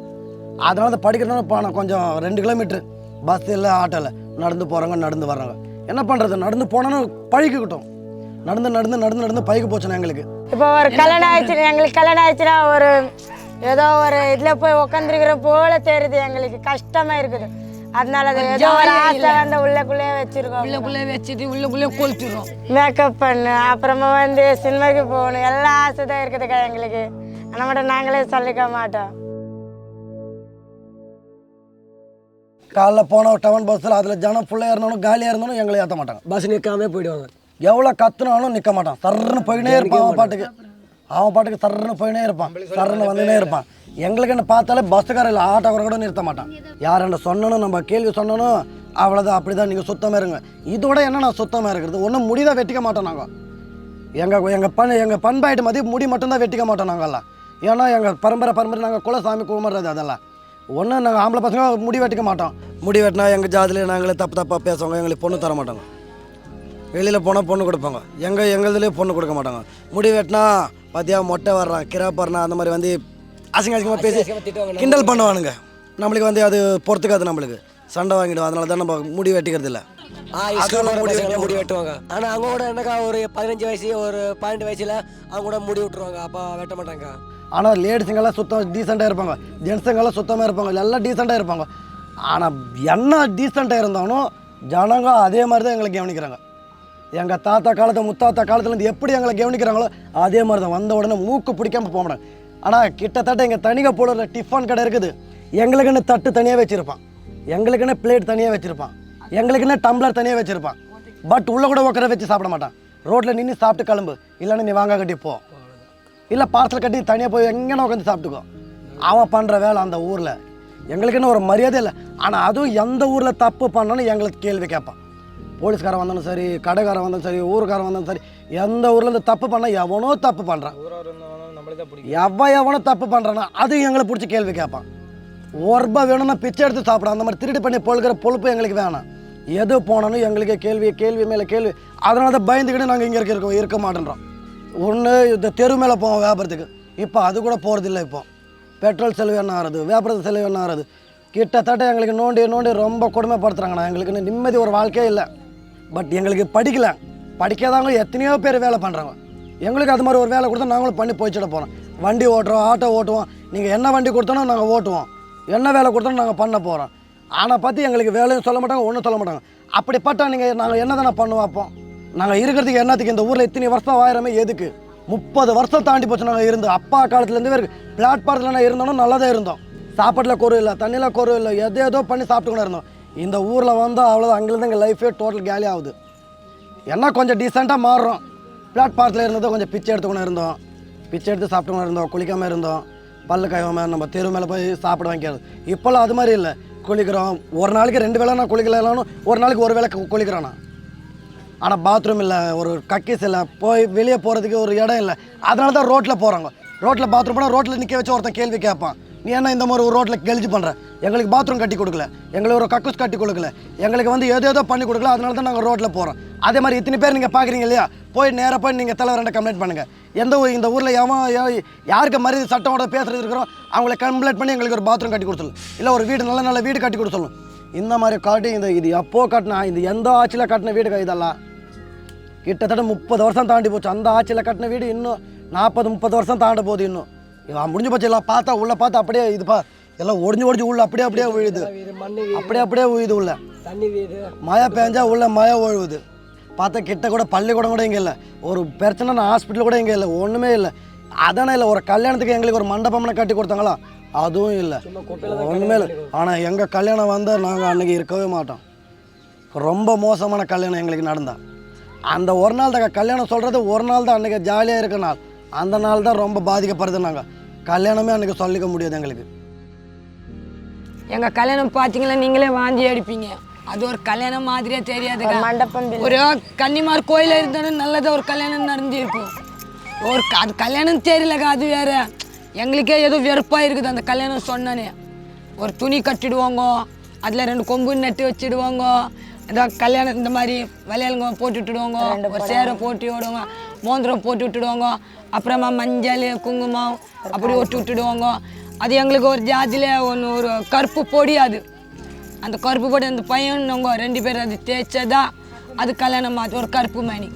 அதனால தான் படிக்கிறதுனால இப்போ நான் கொஞ்சம் 2 கிலோமீட்ரு பஸ் இல்லை, ஆட்டோவில் நடந்து போகிறாங்க, நடந்து வர்றாங்க. என்ன பண்ணுறது, நடந்து போனோன்னு பழகிக்கிட்டோம். நடந்து பழகி போச்சுன்னா எங்களுக்கு. இப்போ ஒரு கல்யாணம் ஆயிடுச்சு, எங்களுக்கு கல்யாணம் ஆயிடுச்சுன்னா ஒரு ஏதோ ஒரு இதில் போய் உட்காந்துருக்கிற போல தெரியுது, எங்களுக்கு கஷ்டமாக இருக்குது. அதனால அது ஏதோ ஒரு ஆசை வந்து உள்ளக்குள்ளேயே வச்சுருக்கோம். உள்ளக்குள்ளே வச்சுட்டு உள்ளக்குள்ளே கொளுத்துறோம். மேக்கப் பண்ணு, அப்புறமா வந்து சினிமாக்கு போகணும், எல்லா ஆசை தான் இருக்குதுக்கா எங்களுக்கு. ஆனால் மட்டும் நாங்களே சொல்லிக்க மாட்டோம். காலைல போனால் டவுன் பஸ்ஸில் அதில் ஜனம் ஃபுல்லாக இருந்தாலும் காலியாக இருந்தாலும் எங்களை ஏற்ற மாட்டாங்க. பஸ் நிற்காம போயிடுவாங்க. எவ்வளோ கத்துனாலும் நிற்க மாட்டான். சர்ன்னு போயினே இருப்பான் அவன் பாட்டுக்கு சர்ன்னு போயினே இருப்பான், சர்ன்னு வந்துனே இருப்பான். எங்களுக்கு என்ன பார்த்தாலே பஸ்ஸுக்கார இல்லை, ஆட்டோக்கார கூட நிறுத்த மாட்டான். யார் என்ன சொன்னனும், நம்ம கேள்வி சொன்னனும் அவ்வளோதான், அப்படி தான் நீங்கள் சுத்தமாக இருங்க. இதோட என்ன நான் சுத்தமாக இருக்கிறது, ஒன்றும் முடிதான் வெட்டிக்க மாட்டோம் நாங்கள். எங்கள் பண்பாயிட்டு மதி முடி மட்டும்தான் வெட்டிக்க மாட்டோம் நாங்கள்லாம். ஏன்னா எங்கள் பரம்பரை நாங்கள் குலசாமி கும்பிட்றது அதெல்லாம். ஒன்று நாங்கள் ஆம்பளை பசங்க முடி வெட்டிக்க மாட்டோம். முடி வெட்டினா எங்கள் ஜாதியில் நாங்களே தப்பாக பேசுவாங்க, எங்களுக்கு பொண்ணு தர மாட்டாங்க. வெளியில் போனால் பொண்ணு கொடுப்பாங்க, எங்களுதுலேயே பொண்ணு கொடுக்க மாட்டாங்க. முடி வெட்டினா பார்த்தியா மொட்டை வர்றான், கிராப் வர்றான், அந்த மாதிரி வந்து அசிங்கமாக பேசி கிண்டல் பண்ணுவானுங்க. நம்மளுக்கு வந்து அது பொறுத்துக்காது, நம்மளுக்கு சண்டை வாங்கிடுவோம். அதனால தான் நம்ம முடி வெட்டிக்கிறது இல்லை. முடி வெட்டுவாங்க. ஆனால் அவங்க கூட என்னக்கா ஒரு 15 வயசு ஒரு 12 வயசில் அவங்க கூட முடி விட்டுருவாங்க, அப்போ வெட்ட மாட்டாங்க. ஆனால் லேடிஸுங்கெல்லாம் சுத்தம் டீசெண்டாக இருப்பாங்க, ஜென்ஸுங்கெல்லாம் சுத்தமாக இருப்பாங்க, எல்லாம் டீசெண்டாக இருப்பாங்க. ஆனால் என்ன டீசெண்டாக இருந்தாலும் ஜனங்க அதே மாதிரி தான் எங்களை கவனிக்கிறாங்க. எங்கள் தாத்தா காலத்தை முத்தாத்தா காலத்துலேருந்து எப்படி எங்களை கவனிக்கிறாங்களோ அதே மாதிரி தான். வந்த உடனே மூக்கு பிடிக்காமல் போக மாட்டாங்க. ஆனால் கிட்டத்தட்ட எங்கள் தனியாக போடுற டிஃபன் கடை இருக்குது, எங்களுக்குன்னு தட்டு தனியாக வச்சுருப்பான், எங்களுக்குன்னு பிளேட் தனியாக வச்சுருப்பான், எங்களுக்குன்னு டம்ளர் தனியாக வச்சுருப்பான். பட் உள்ளே கூட உட்கார வச்சு சாப்பிட மாட்டான். ரோட்டில் நின்று சாப்பிட்டு கிளம்பு, இல்லைன்னா நீ வாங்க கட்டி போ, இல்லை பார்சல் கட்டி தனியாக போய் எங்கேனா உட்காந்து சாப்பிட்டுக்கோ. அவன் பண்ணுற வேலை அந்த ஊரில் எங்களுக்குன்னு ஒரு மரியாதை இல்லை. ஆனால் அதுவும் எந்த ஊரில் தப்பு பண்ணாலும் எங்களுக்கு கேள்வி கேட்பான். போலீஸ்காரன் வந்தாலும் சரி, கடைக்காரன் வந்தாலும் சரி, ஊருக்காரன் வந்தாலும் சரி, எந்த ஊர்லேருந்து தப்பு பண்ணால் எவனோ தப்பு பண்ணுறான், எவனோ தப்பு பண்ணுறான்னா அது எங்களை பிடிச்சி கேள்வி கேட்பான். ஒரு ரூபாய் வேணும்னா பிச்சை எடுத்து சாப்பிடும். அந்த மாதிரி திருட்டு பண்ணி பொழுகிற பொழுப்பு எங்களுக்கு வேணாம். எது போனாலும் எங்களுக்கு கேள்வி மேலே கேள்வி. அதனால தான் பயந்துக்கிட்டு நாங்கள் இங்கே இருக்க மாட்டேன்றோம். ஒன்று இந்த தெரு மேலே போவோம் வியாபாரத்துக்கு, இப்போ அது கூட போகிறதில்ல. இப்போ பெட்ரோல் செலவு என்ன ஆகுது, வியாபாரத்து செலவு என்ன ஆகுது. கிட்டத்தட்ட எங்களுக்கு நோண்டி ரொம்ப கொடுமைப்படுத்துகிறாங்கண்ணா. எங்களுக்கு நிம்மதி ஒரு வாழ்க்கையே இல்லை. பட் எங்களுக்கு படிக்காதவங்க எத்தனையோ பேர் வேலை பண்ணுறாங்க. எங்களுக்கு அது மாதிரி ஒரு வேலை கொடுத்தா நாங்களும் பண்ணி போய்ச்சிட போகிறோம். வண்டி ஓட்டுறோம், ஆட்டோ ஓட்டுவோம். நீங்கள் என்ன வண்டி கொடுத்தோன்னா நாங்கள் ஓட்டுவோம், என்ன வேலை கொடுத்தோன்னு நாங்கள் பண்ண போகிறோம். ஆனால் பார்த்து எங்களுக்கு வேலையும் சொல்ல மாட்டாங்க, ஒன்றும் சொல்ல மாட்டாங்க. அப்படிப்பட்ட நாங்கள் என்ன தானே பண்ணுவோம்? அப்போ நாங்கள் இருக்கிறதுக்கு என்னத்துக்கு? இந்த ஊரில் இத்தனை வருஷம் ஆயிரமே எதுக்கு? 30 வருஷம் தாண்டி போச்சு நாங்கள் இருந்து. அப்பா காலத்துலேருந்து இருக்குது. பிளாட்பாரத்தில் இருந்தோம்னா நல்லா தான் இருந்தோம். சாப்பாட்டில் குறை இல்லை, தண்ணியில் குறை இல்லை, ஏதோ பண்ணி சாப்பிட்டு கூட இருந்தோம். இந்த ஊரில் வந்து அவ்வளோதான். அங்கேருந்து எங்கள் லைஃபே டோட்டல் கேலி ஆகுது. என்ன கொஞ்சம் டீசெண்டாக மாறுறோம். பிளாட்பாரத்தில் இருந்ததும் கொஞ்சம் பிச்சை எடுத்துக்கணும் இருந்தோம், பிச்சை எடுத்து சாப்பிட்டுக்கணும் இருந்தோம், குளிக்காமல் இருந்தோம், பல்லு கைவாம நம்ம தெரு மேலே போய் சாப்பிட வாங்கிக்கிறது. இப்போல்லாம் அது மாதிரி இல்லை. குளிக்கிறோம், ஒரு நாளைக்கு 2 வேளை நான் குளிக்கலான்னு, ஒரு நாளைக்கு ஒரு வேளை குளிக்கிறோண்ணா. ஆனால் பாத்ரூம் இல்லை, ஒரு கக்கீஸ் இல்லை, போய் வெளியே போகிறதுக்கு ஒரு இடம் இல்லை. அதனால தான் ரோட்டில் போகிறாங்க. ரோட்டில் பாத்ரூம் போனால் ரோட்டில் நிற்க வச்சு ஒருத்தன் கேள்வி கேட்பான், நீ என்ன இந்த மாதிரி ஒரு ரோட்டில் கெழிச்சு பண்ணுற? எங்களுக்கு பாத்ரூம் கட்டி கொடுக்கல, எங்களுக்கு ஒரு கக்கூஸ் கட்டி கொடுக்கல, எங்களுக்கு வந்து ஏதோ பண்ணி கொடுக்கல. அதனால தான் நாங்கள் ரோட்டில் போகிறோம். அதே மாதிரி இத்தனை பேர் நீங்கள் பார்க்குறீங்க இல்லையா, போய் நேராக போய் நீங்கள் தலைவர்கிட்ட கம்ப்ளைண்ட் பண்ணுங்கள். இந்த ஊரில் யாருக்கு மரியாதை சட்டமோட பேசுகிறது இருக்கிறோம் அவங்கள கம்ப்ளைண்ட் பண்ணி எங்களுக்கு ஒரு பாத்ரூம் கட்டி கொடுத்துடலாம், இல்லை ஒரு வீடு நல்ல வீடு கட்டி கொடுத்துடலாம். இந்த மாதிரி காட்டி இது எப்போ கட்டினா, இது எந்த ஆட்சியில் கட்டின வீடு இதெல்லாம் கிட்டத்தட்ட 30 வருஷம் தாண்டி போச்சு. அந்த ஆட்சியில் கட்டின வீடு இன்னும் 40-30 வருஷம் தாண்ட போகுது. இன்னும் முடிஞ்சு போச்சு. எல்லாம் பார்த்தா உள்ளே பார்த்தா அப்படியே இதுப்பா எல்லாம் ஒடிஞ்சு உள்ள அப்படியே விழுது, அப்படியே உழுது உள்ள. மழை பெஞ்சா உள்ள மழை ஒழுகுது. பார்த்தா கிட்ட கூட பள்ளிக்கூடம் கூட இங்கே இல்லை, ஒரு பிரச்சனை ஹாஸ்பிட்டல் கூட இங்கே இல்லை, ஒன்றுமே இல்லை. அதானே இல்லை. ஒரு கல்யாணத்துக்கு எங்களுக்கு ஒரு மண்டபம்னு கட்டி கொடுத்தாங்களா, அதுவும் இல்லை, ஒன்றுமே இல்லை. ஆனால் எங்கள் கல்யாணம் வந்தால் நாங்கள் அன்றைக்கி இருக்கவே மாட்டோம். ரொம்ப மோசமான கல்யாணம் எங்களுக்கு நடந்தா. அந்த ஒரு நாள் தான் கல்யாணம் சொல்கிறது, ஒரு நாள் தான் அன்றைக்கி ஜாலியாக இருக்க நாள். அந்த நாள் தான் ரொம்ப பாதிக்கப்படுது. நாங்கள் கல்யாணமே அன்றைக்கி சொல்லிக்க முடியாது எங்களுக்கு. எங்கள் கல்யாணம் பார்த்தீங்களா நீங்களே வாந்தி அடிப்பீங்க. அது ஒரு கல்யாணம் மாதிரியே தெரியாதுங்க. மண்டபம் ஒரு கன்னிமார் கோயிலில் இருந்தாலும் நல்லதாக ஒரு கல்யாணம் நடந்திருக்கும். அது கல்யாணம் தெரியலக்கா, அது வேறு. எங்களுக்கே ஏதோ வெறுப்பாக இருக்குது அந்த கல்யாணம் சொன்னானே. ஒரு துணி கட்டிடுவாங்க, அதில் 2 கொம்பு நட்டு வச்சுடுவாங்க, ஏதாவது கல்யாணம் இந்த மாதிரி விளையாளுங்க போட்டு விட்டுடுவாங்க, ஒரு சேரை போட்டு விடுவாங்க, மோந்திரம் போட்டு விட்டுடுவாங்க, அப்புறமா மஞ்சள் குங்குமம் அப்படி ஒட்டி விட்டுடுவாங்க. அது எங்களுக்கு ஒரு ஜாதியில் ஒரு கருப்பு பொடி. அந்த கருப்பு பொடி அந்த பையனுங்க 2 பேர் அது தேய்ச்சதா அது கல்யாணம் ஆச்சு. ஒரு கருப்பு மணி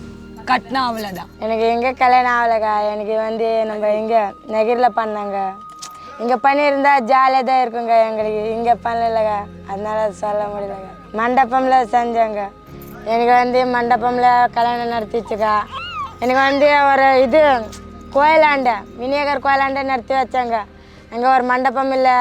கட்டினா அவ்வளோதான். எனக்கு எங்கே கல்யாணம் ஆகலைக்கா. எனக்கு நம்ம இங்கே நெகிரில் பண்ணாங்க. இங்கே பண்ணியிருந்தா ஜாலியாக தான் இருக்குங்க. எங்களுக்கு இங்கே பண்ணலக்கா, அதனால சொல்ல முடியலக்கா. மண்டபமில் செஞ்சாங்க. எனக்கு மண்டபமில் கல்யாணம் நடத்திச்சுக்கா. எனக்கு ஒரு கோயிலாண்ட விநாயகர் கோயிலாண்ட நடத்தி வச்சாங்க. அங்கே ஒரு மண்டபம் இல்லை,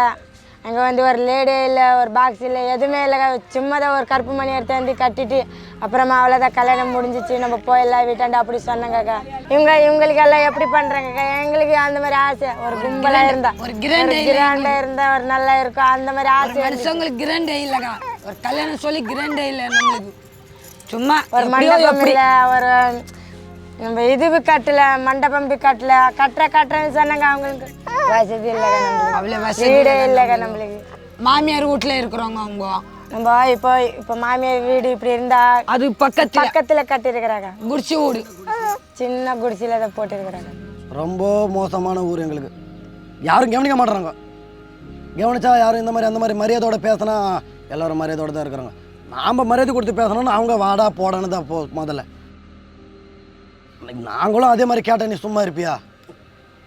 அங்கே ஒரு லேடே இல்லை, ஒரு பாக்ஸ் இல்லை, எதுவுமே இல்லைக்கா. சும்மா தான் ஒரு கருப்பு மணி எடுத்து கட்டிட்டு அப்புறமா அவ்வளோதான் கல்யாணம் முடிஞ்சிச்சு, நம்ம போயிடலாம் வீட்டாண்ட அப்படி சொன்னாங்கக்கா. இவங்களுக்கெல்லாம் எப்படி பண்ணுறாங்கக்கா. எங்களுக்கு அந்த மாதிரி ஆசை, ஒரு கும்பலாக இருந்தா, ஒரு கிராண்டாக இருந்தால் ஒரு நல்லா இருக்கும், அந்த மாதிரி ஆசை. மனுஷங்களுக்கு கிராண்டே இல்லைக்கா, ஒரு கல்யாணம் சொல்லி கிராண்டே இல்லை நம்மளுக்கு. சும்மா ஒரு மண்டபம் இல்லை, ஒரு நம்ம கட்டல, மண்டபம் கட்டல, கட்டுறேன்னு சொன்னாங்க. அவங்களுக்கு வசதி இல்லைக்கா, நம்மளுக்கு வீடே இல்லைக்கா. நம்மளுக்கு மாமியார் வீட்டில் இருக்கிறவங்க அவங்க நம்ம இப்போ மாமியார் வீடு இப்படி இருந்தா அது பக்கத்தில் கட்டியிருக்கிறாங்க. குடிச்சு வீடு, சின்ன குடிசையில் தான் போட்டிருக்கிறாங்க. ரொம்ப மோசமான ஊர் எங்களுக்கு. யாரும் கவனிக்க மாட்டுறாங்க. கவனிச்சா யாரும் இந்த மாதிரி அந்த மாதிரி மரியாதையோட பேசினா எல்லோரும் மரியாதையோடு தான் இருக்கிறாங்க. நாம் மரியாதை கொடுத்து பேசணும்னு அவங்க வாடா போடான்னு தான் முதல்ல. நாங்களும் அதே மாதிரி கேட்டால் நீ சும்மா இருப்பியா?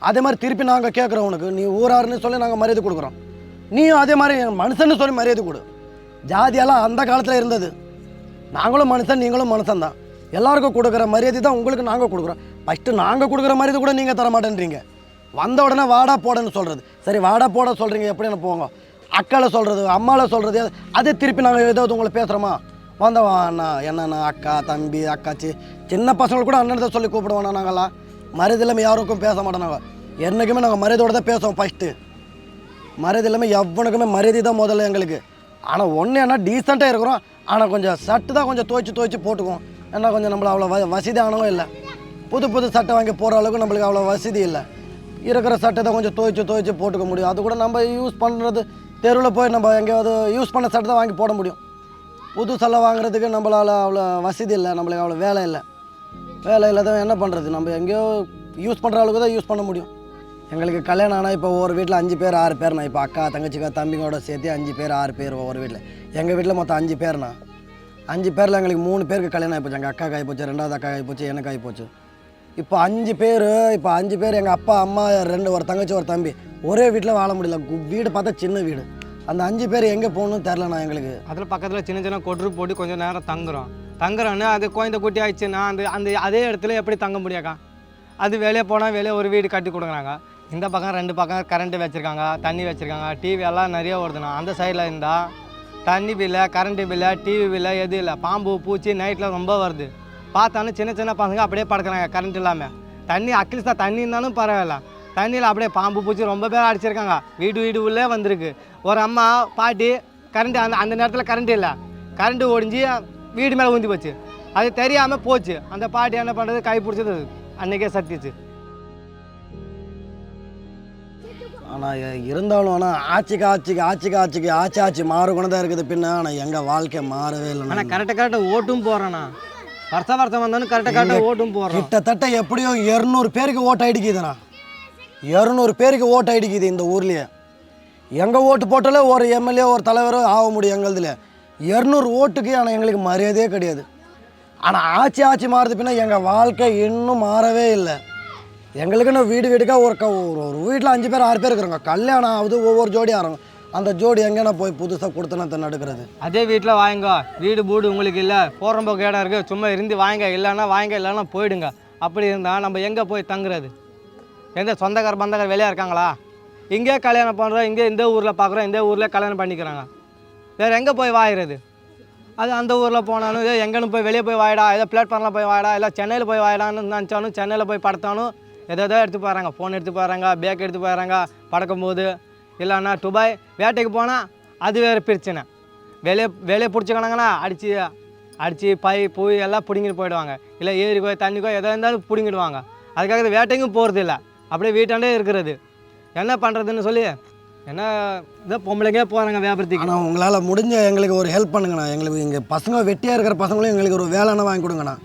அதே மாதிரி திருப்பி நாங்கள் கேட்குறோம், உனக்கு நீ ஊராருன்னு சொல்லி நாங்கள் மரியாதை கொடுக்குறோம், நீயும் அதே மாதிரி மனுஷன்னு சொல்லி மரியாதை கொடு. ஜாதியெல்லாம் அந்த காலத்தில் இருந்தது. நாங்களும் மனுஷன், நீங்களும் மனுஷன் தான். எல்லாருக்கும் கொடுக்குற மரியாதை தான் உங்களுக்கு நாங்கள் கொடுக்குறோம். ஃபஸ்ட்டு நாங்கள் கொடுக்குற மரியாதை கூட நீங்கள் தர மாட்டேன்றீங்க. வந்த உடனே வாடா போடன்னு சொல்கிறது. சரி வாடா போட சொல்கிறீங்க, எப்படின்னு போங்க. அக்காவில் சொல்கிறது, அம்மாவில் சொல்கிறது, அதே திருப்பி நாங்கள் ஏதாவது உங்களை பேசுகிறோமா? வந்தவா அண்ணா, என்னண்ணா, அக்கா, தம்பி, அக்காச்சி, சின்ன பசங்களுக்கு கூட அண்ணன் தான் சொல்லி கூப்பிடுவோண்ணா. நாங்களாம் மரியாதை இல்லாமல் யாருக்கும் பேச மாட்டோம். நாங்கள் என்றைக்குமே நாங்கள் மரியாதையோடு தான் பேசுவோம். ஃபஸ்ட்டு மரியாதை இல்லாமல் எவனுக்குமே மரியாதை தான் முதல்ல எங்களுக்கு. ஆனால் ஒன்று என்ன டீசெண்டாக இருக்கிறோம், ஆனால் கொஞ்சம் சட்டு தான் கொஞ்சம் துவைச்சி போட்டுக்குவோம். ஏன்னா கொஞ்சம் நம்மள அவ்வளோ வசதி ஆனவும் இல்லை. புது சட்டை வாங்கி போகிற அளவுக்கு நம்மளுக்கு அவ்வளோ வசதி இல்லை. இருக்கிற சட்டை தான் கொஞ்சம் துவைச்சி போட்டுக்க முடியும். அது கூட நம்ம யூஸ் பண்ணுறது தெருவில் போய் நம்ம எங்கேயாவது யூஸ் பண்ண சட்டை தான் வாங்கி போட முடியும். புது சல்லை வாங்குறதுக்கு நம்மளால் அவ்வளோ வசதி இல்லை, நம்மளுக்கு அவ்வளோ வேலை இல்லை தான் என்ன பண்ணுறது. நம்ம எங்கேயோ யூஸ் பண்ணுற அளவுக்கு தான் யூஸ் பண்ண முடியும். எங்களுக்கு கல்யாணம் ஆனால் இப்போ ஒவ்வொரு வீட்டில் 5 பேர் 6 பேர்ண்ணா. இப்போ அக்கா தங்கச்சிக்கா தம்பிங்களோட சேர்த்து 5 பேர் 6 பேர் ஒவ்வொரு வீட்டில். எங்கள் வீட்டில் மொத்தம் 5 பேர்ண்ணா. 5 பேரில் எங்களுக்கு 3 பேருக்கு கல்யாணம் ஆகிப்போச்சு. எங்கள் அக்கா ஆகிப்போச்சு, 2வது அக்கா ஆகிப்போச்சு, எனக்கு ஆகிப்போச்சு. இப்போ 5 பேர் எங்கள் அப்பா அம்மா 2 ஒரு தங்கச்சி ஒரு தம்பி ஒரே வீட்டில் வாழ முடியல. வீடு பார்த்தா சின்ன வீடு. அந்த 5 பேர் எங்கே போகணும்னு தெரிலண்ணா எங்களுக்கு. அதில் பக்கத்தில் சின்ன கொட்ரு போட்டு கொஞ்சம் நேரம் தங்குறோன்னு அது குழந்தை குட்டி ஆயிடுச்சுன்னா அதே இடத்துல எப்படி தங்க முடியாக்கா? அது வெளியே போனால் வெளியே ஒரு வீடு கட்டி கொடுக்குறாங்க. இந்த பக்கம் 2 பக்கம் கரண்ட்டு வச்சுருக்காங்க, தண்ணி வச்சுருக்காங்க, டிவி எல்லாம் நிறைய வருதுண்ணா. அந்த சைடில் இருந்தால் தண்ணி பில்லை, கரண்ட்டு பில்லை, டிவி பில்லை எதுவும் இல்லை. பாம்பு பூச்சி நைட்டில் ரொம்ப வருது. பார்த்தாலும் சின்ன பசங்க அப்படியே படுக்கிறாங்க கரண்ட் இல்லாமல். தண்ணி அட்லீஸ்ட் தண்ணி இருந்தாலும் பரவாயில்ல, தண்ணியில் அப்படியே பாம்பு பூச்சி ரொம்ப பேர் அடிச்சிருக்காங்க. வீடு உள்ளே வந்திருக்கு. ஒரு அம்மா பாட்டி கரண்ட்டு அந்த நேரத்தில் கரண்ட் இல்லை, கரண்ட்டு ஒடிஞ்சு வீடு மேலே ஊந்தி போச்சு. அது தெரியாமல் போச்சு. அந்த பாட்டி என்ன பண்ணுறது, கை பிடிச்சது அன்றைக்கே சத்திச்சு. ஆனால் இருந்தாலும் ஆட்சி மாறுகுணம் தான் இருக்குது பின்ன. ஆனால் எங்கள் வாழ்க்கை மாறவே இல்லை. ஆனால் கரெக்டாக ஓட்டும் போகிறேண்ணா. வருஷம் வந்தாலும் கரெக்டாக ஓட்டும் போகிறோம். கிட்டத்தட்ட எப்படியோ 200 பேருக்கு ஓட்டு அடிக்குதுண்ணா. 200 பேருக்கு ஓட்டு அடிக்குது இந்த ஊர்லேயே. எங்கள் ஓட்டு போட்டாலே ஒரு எம்எல்ஏ ஒரு தலைவரோ ஆக முடியும் எங்களுதுல. 200 ஓட்டுக்கு. ஆனால் எங்களுக்கு மரியாதையே கிடையாது. ஆனால் ஆட்சி மாறுது பின்னா எங்கள் வாழ்க்கை இன்னும் மாறவே இல்லை. எங்களுக்குன்னு வீடுக்காக ஒரு வீட்டில் 5 பேர் 6 பேர் இருக்கிறாங்க. கல்யாணம் ஆகுது, ஒவ்வொரு ஜோடி ஆகிறாங்க. அந்த ஜோடி எங்கேனா போய் புதுசாக கொடுத்தனத்தை நடக்கிறது. அதே வீட்டில் வாங்க, வீடு உங்களுக்கு இல்லை, போகிறப்போ கேடாக இருக்குது, சும்மா இருந்து வாங்க, இல்லைன்னா போயிடுங்க. அப்படி இருந்தால் நம்ம எங்கே போய் தங்குறது? எந்த சொந்தக்கார வெளியே இருக்காங்களா? இங்கே கல்யாணம் பண்ணுறோம், இங்கே இந்த ஊரில் பார்க்குறோம், இந்த ஊரில் கல்யாணம் பண்ணிக்கிறாங்க. வேறு எங்கே போய் வாயிறது? அது அந்த ஊரில் போனாலும் எங்கேன்னு போய் வெளியே போய் வாயிடா, ஏதோ பிளாட்ஃபார்மில் போய் வாயிடா, இல்லை சென்னையில் போய் வாயிடான்னு நினச்சாலும் சென்னையில் போய் படுத்தாலும் ஏதோ எடுத்து போகிறாங்க. ஃபோன் எடுத்து போகிறாங்க, பேக் எடுத்து போகிறாங்க பறக்கும் போது. இல்லைன்னா துபாய் வேட்டைக்கு போனால் அது வேறு பிரச்சனை. வேலையை பிடிச்சிக்கணாங்கன்னா அடித்து பூ எல்லாம் பிடிங்கிட்டு போயிடுவாங்க. இல்லை ஏரிக்கோ தண்ணிக்கோ எதாக இருந்தாலும் பிடிங்கிடுவாங்க. அதுக்காக இது வேட்டைக்கும் போகிறது இல்லை, அப்படியே வீட்டாண்டே இருக்கிறது. என்ன பண்ணுறதுன்னு சொல்லி என்ன இதை பொம்பளைக்கே போகிறாங்க வியாபாரத்துக்கு. ஆனால் உங்களால் முடிஞ்ச எங்களுக்கு ஒரு ஹெல்ப் பண்ணுங்கண்ணா. எங்களுக்கு இங்கே பசங்க வெட்டியாக இருக்கிற பசங்களும் எங்களுக்கு ஒரு வேலைன்னா வாங்கி கொடுங்கண்ணா.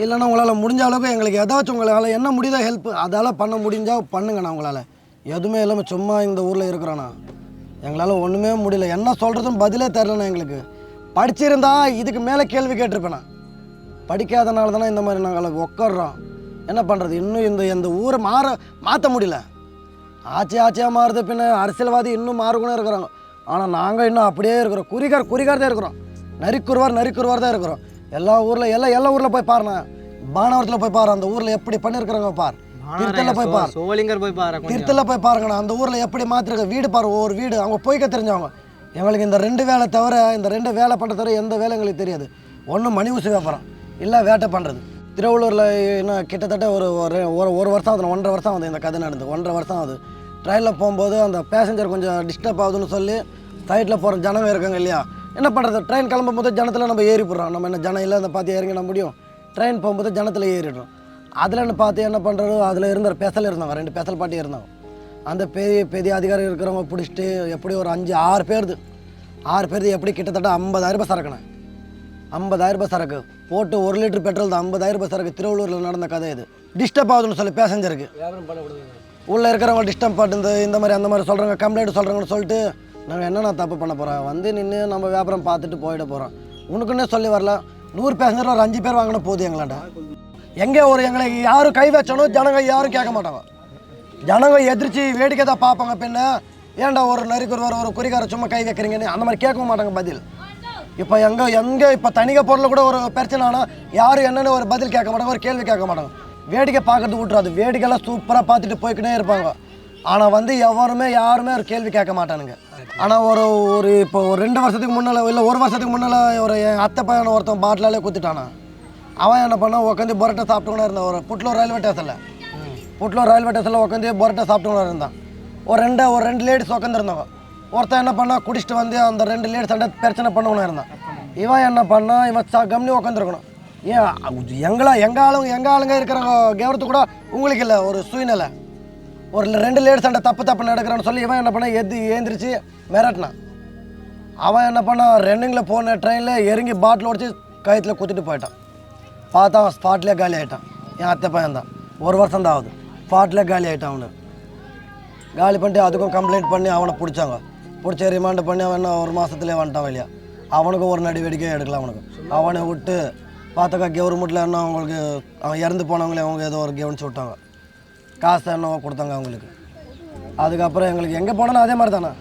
இல்லைன்னா உங்களால் முடிஞ்ச அளவுக்கு எங்களுக்கு ஏதாச்சும் உங்களால் என்ன முடியுதோ ஹெல்ப் அதால் பண்ண முடிஞ்சால் பண்ணுங்கண்ணா. உங்களால் எதுவுமே இல்லாமல் சும்மா இந்த ஊரில் இருக்கிறோண்ணா. எங்களால் ஒன்றுமே முடியல, என்ன சொல்கிறதுன்னு பதிலே தெரிலண்ணா. எங்களுக்கு படிச்சிருந்தா இதுக்கு மேலே கேள்வி கேட்டிருப்பேண்ணா. படிக்காதனால தானே இந்த மாதிரி நாங்கள் உட்காடுறோம். என்ன பண்ணுறது, இன்னும் இந்த ஊரை மாற்ற முடியல. ஆட்சியாக மாறுது, பின்ன அரசியல்வாதி இன்னும் மாறுகூட இருக்கிறாங்க. ஆனால் நாங்கள் இன்னும் அப்படியே இருக்கிறோம், குறிகார் தான் இருக்கிறோம். நரிக்குருவார் தான் இருக்கிறோம். எல்லா ஊரில் போய் பாருண்ணா. பானவரத்தில் போய் பாரு, அந்த ஊரில் எப்படி பண்ணியிருக்கிறாங்க பார். திருத்தலில் போய் பாரு, சோளிங்கர் போய் பாரு, திருத்தலில் போய் பாருங்கண்ணா. அந்த ஊரில் எப்படி மாற்றிருக்க வீடு பாரு, ஒவ்வொரு வீடு அவங்க போய்க்க தெரிஞ்சவங்க. எங்களுக்கு இந்த 2 வேலை தவிர, இந்த 2 வேலை பண்ணுற தவிர எந்த வேலை எங்களுக்கு தெரியாது. ஒன்று மணி ஊசி வியாபாரம், இல்லை வேட்டை பண்ணுறது. திருவள்ளூரில் இன்னும் கிட்டத்தட்ட ஒரு வருஷம் ஆகுது, 1.5 வருஷம் ஆகுது இந்த கதை நடந்து. 1.5 வருஷம் ஆகுது. ட்ரெயினில் போகும்போது அந்த பேசஞ்சர் கொஞ்சம் டிஸ்டர்ப் ஆகுதுன்னு சொல்லி சைட்டில் போகிற ஜனங்க இருக்காங்க இல்லையா, என்ன பண்ணுறது, ட்ரெயின் கிளம்பும் போது ஜனத்தில் நம்ம ஏறி போடுறோம். நம்ம என்ன ஜனம் இல்லை, அந்த பார்த்து இறங்கிட முடியும். ட்ரெயின் போகும்போது ஜனத்தில் ஏறிடுறோம். அதில் பார்த்து என்ன பண்ணுறது, அதில் இருந்த பெசல் இருந்தாங்க, 2 பெசல் பாட்டி இருந்தாங்க. அந்த பெரிய அதிகாரி இருக்கிறவங்க பிடிச்சிட்டு எப்படி ஒரு 5-6 பேருது எப்படி கிட்டத்தட்ட 50,000 ரூபாய் சரக்குண்ணே. 50,000 ரூபாய் சரக்கு போட்டு 1 லிட்டர் பெட்ரோல் தான். 50,000 ரூபாய் சரக்கு திருவள்ளூரில் நடந்த கதை இது. டிஸ்டர்ப் ஆகுதுன்னு சொல்லி பேசஞ்சருக்கு உள்ளே இருக்கிறவங்க டிஸ்டர்ப் பண்ணுது, இந்த மாதிரி அந்த மாதிரி சொல்கிறாங்க, கம்ப்ளைண்ட் சொல்கிறாங்கன்னு சொல்லிட்டு நாங்கள் என்னென்ன தப்பு பண்ண போகிறோம், வந்து நின்று நம்ம வியாபாரம் பார்த்துட்டு போயிட போகிறோம். உனக்குன்னே சொல்லி வரல, 100 பேசஞ்சர் ஒரு 5 பேர் வாங்கினா போதும் எங்களாண்ட. எங்கே எங்களை யாரும் கை வச்சாலும் ஜனங்க யாரும் கேட்க மாட்டாங்க. ஜனங்க எதிர்த்து வேடிக்கை தான் பார்ப்பாங்க. பின்ன ஏன்டா ஒரு நரிக்குருவார் ஒரு குறிகார சும்மா கை வைக்கிறீங்கன்னு அந்த மாதிரி கேட்க மாட்டாங்க பதில். இப்போ இப்போ தனிக பொருள் கூட ஒரு பிரச்சனை ஆனால் யாரும் என்னென்னு ஒரு பதில் கேட்க மாட்டாங்க, ஒரு கேள்வி கேட்க மாட்டாங்க. வேடிக்கை பார்க்கறது விட்டுறாது, வேடிக்கைலாம் சூப்பராக பார்த்துட்டு போய்க்கிட்டே இருப்பாங்க. ஆனால் யாருமே ஒரு கேள்வி கேட்க மாட்டானுங்க. ஆனால் இப்போ ஒரு 2 வருஷத்துக்கு முன்னால் இல்லை 1 வருஷத்துக்கு முன்னால் ஒரு என் அத்தை பையனை ஒருத்தன் பாட்டிலாலே குத்திட்டானா. அவன் என்ன பண்ணால் உட்காந்து பொரோட்டா சாப்பிட்டுக்கூட இருந்தான். ஒரு புட்லூர் ரயில்வே ஸ்டேஷனில் உட்காந்து பொரோட்டா சாப்பிட்டுக்கூட இருந்தான். ஒரு ரெண்டு லேடிஸ் உட்காந்துருந்தாங்க. ஒருத்தன் என்ன பண்ணா குடிச்சிட்டு வந்து அந்த 2 லேடிஸ் பிரச்சனை பண்ணவனா இருந்தான். இவன் என்ன பண்ணா, இவன் கம்னி உட்காந்துருக்கணும். ஏன் எங்கள் ஆளுங்க இருக்கிறாங்க கவரத்து கூட உங்களுக்கு இல்லை ஒரு சூழ்நிலை. ஒரு 2 லேடிஸ் தப்பு நடக்கிறான்னு சொல்லி இவன் என்ன பண்ண ஏந்திரிச்சு மிரட்டினான். அவன் என்ன பண்ணா, ரன்னிங்கில் போன ட்ரெயினில் இறங்கி பாட்டில் உடச்சி கயத்தில் குத்திட்டு போயிட்டான். பார்த்தா அவன் ஸ்பாட்லேயே காலி ஆகிட்டான். என் அத்தை பையன் தான், 1 வருஷம் தான் ஆகுது. ஸ்பாட்லேயே காலி ஆகிட்டான். அவனு காலி பண்ணிட்டு அதுக்கும் கம்ப்ளைண்ட் பண்ணி அவனை பிடிச்சாங்க. பிடிச்சி ரிமாண்ட் பண்ணி அவன் 1 மாதத்துலேயே வந்துட்டான் வெளியே. அவனுக்கும் ஒரு நடவடிக்கையே எடுக்கலாம். அவனை விட்டு பார்த்தாக்கா கவர்மெண்ட்டில் என்ன அவங்களுக்கு அவன் இறந்து போனவங்களே அவங்க ஏதோ ஒரு கவனிச்சு விட்டாங்க, காசு என்னவோ கொடுத்தாங்க அவங்களுக்கு. அதுக்கப்புறம் எங்களுக்கு எங்கே போனாலும் அதே மாதிரி தானே.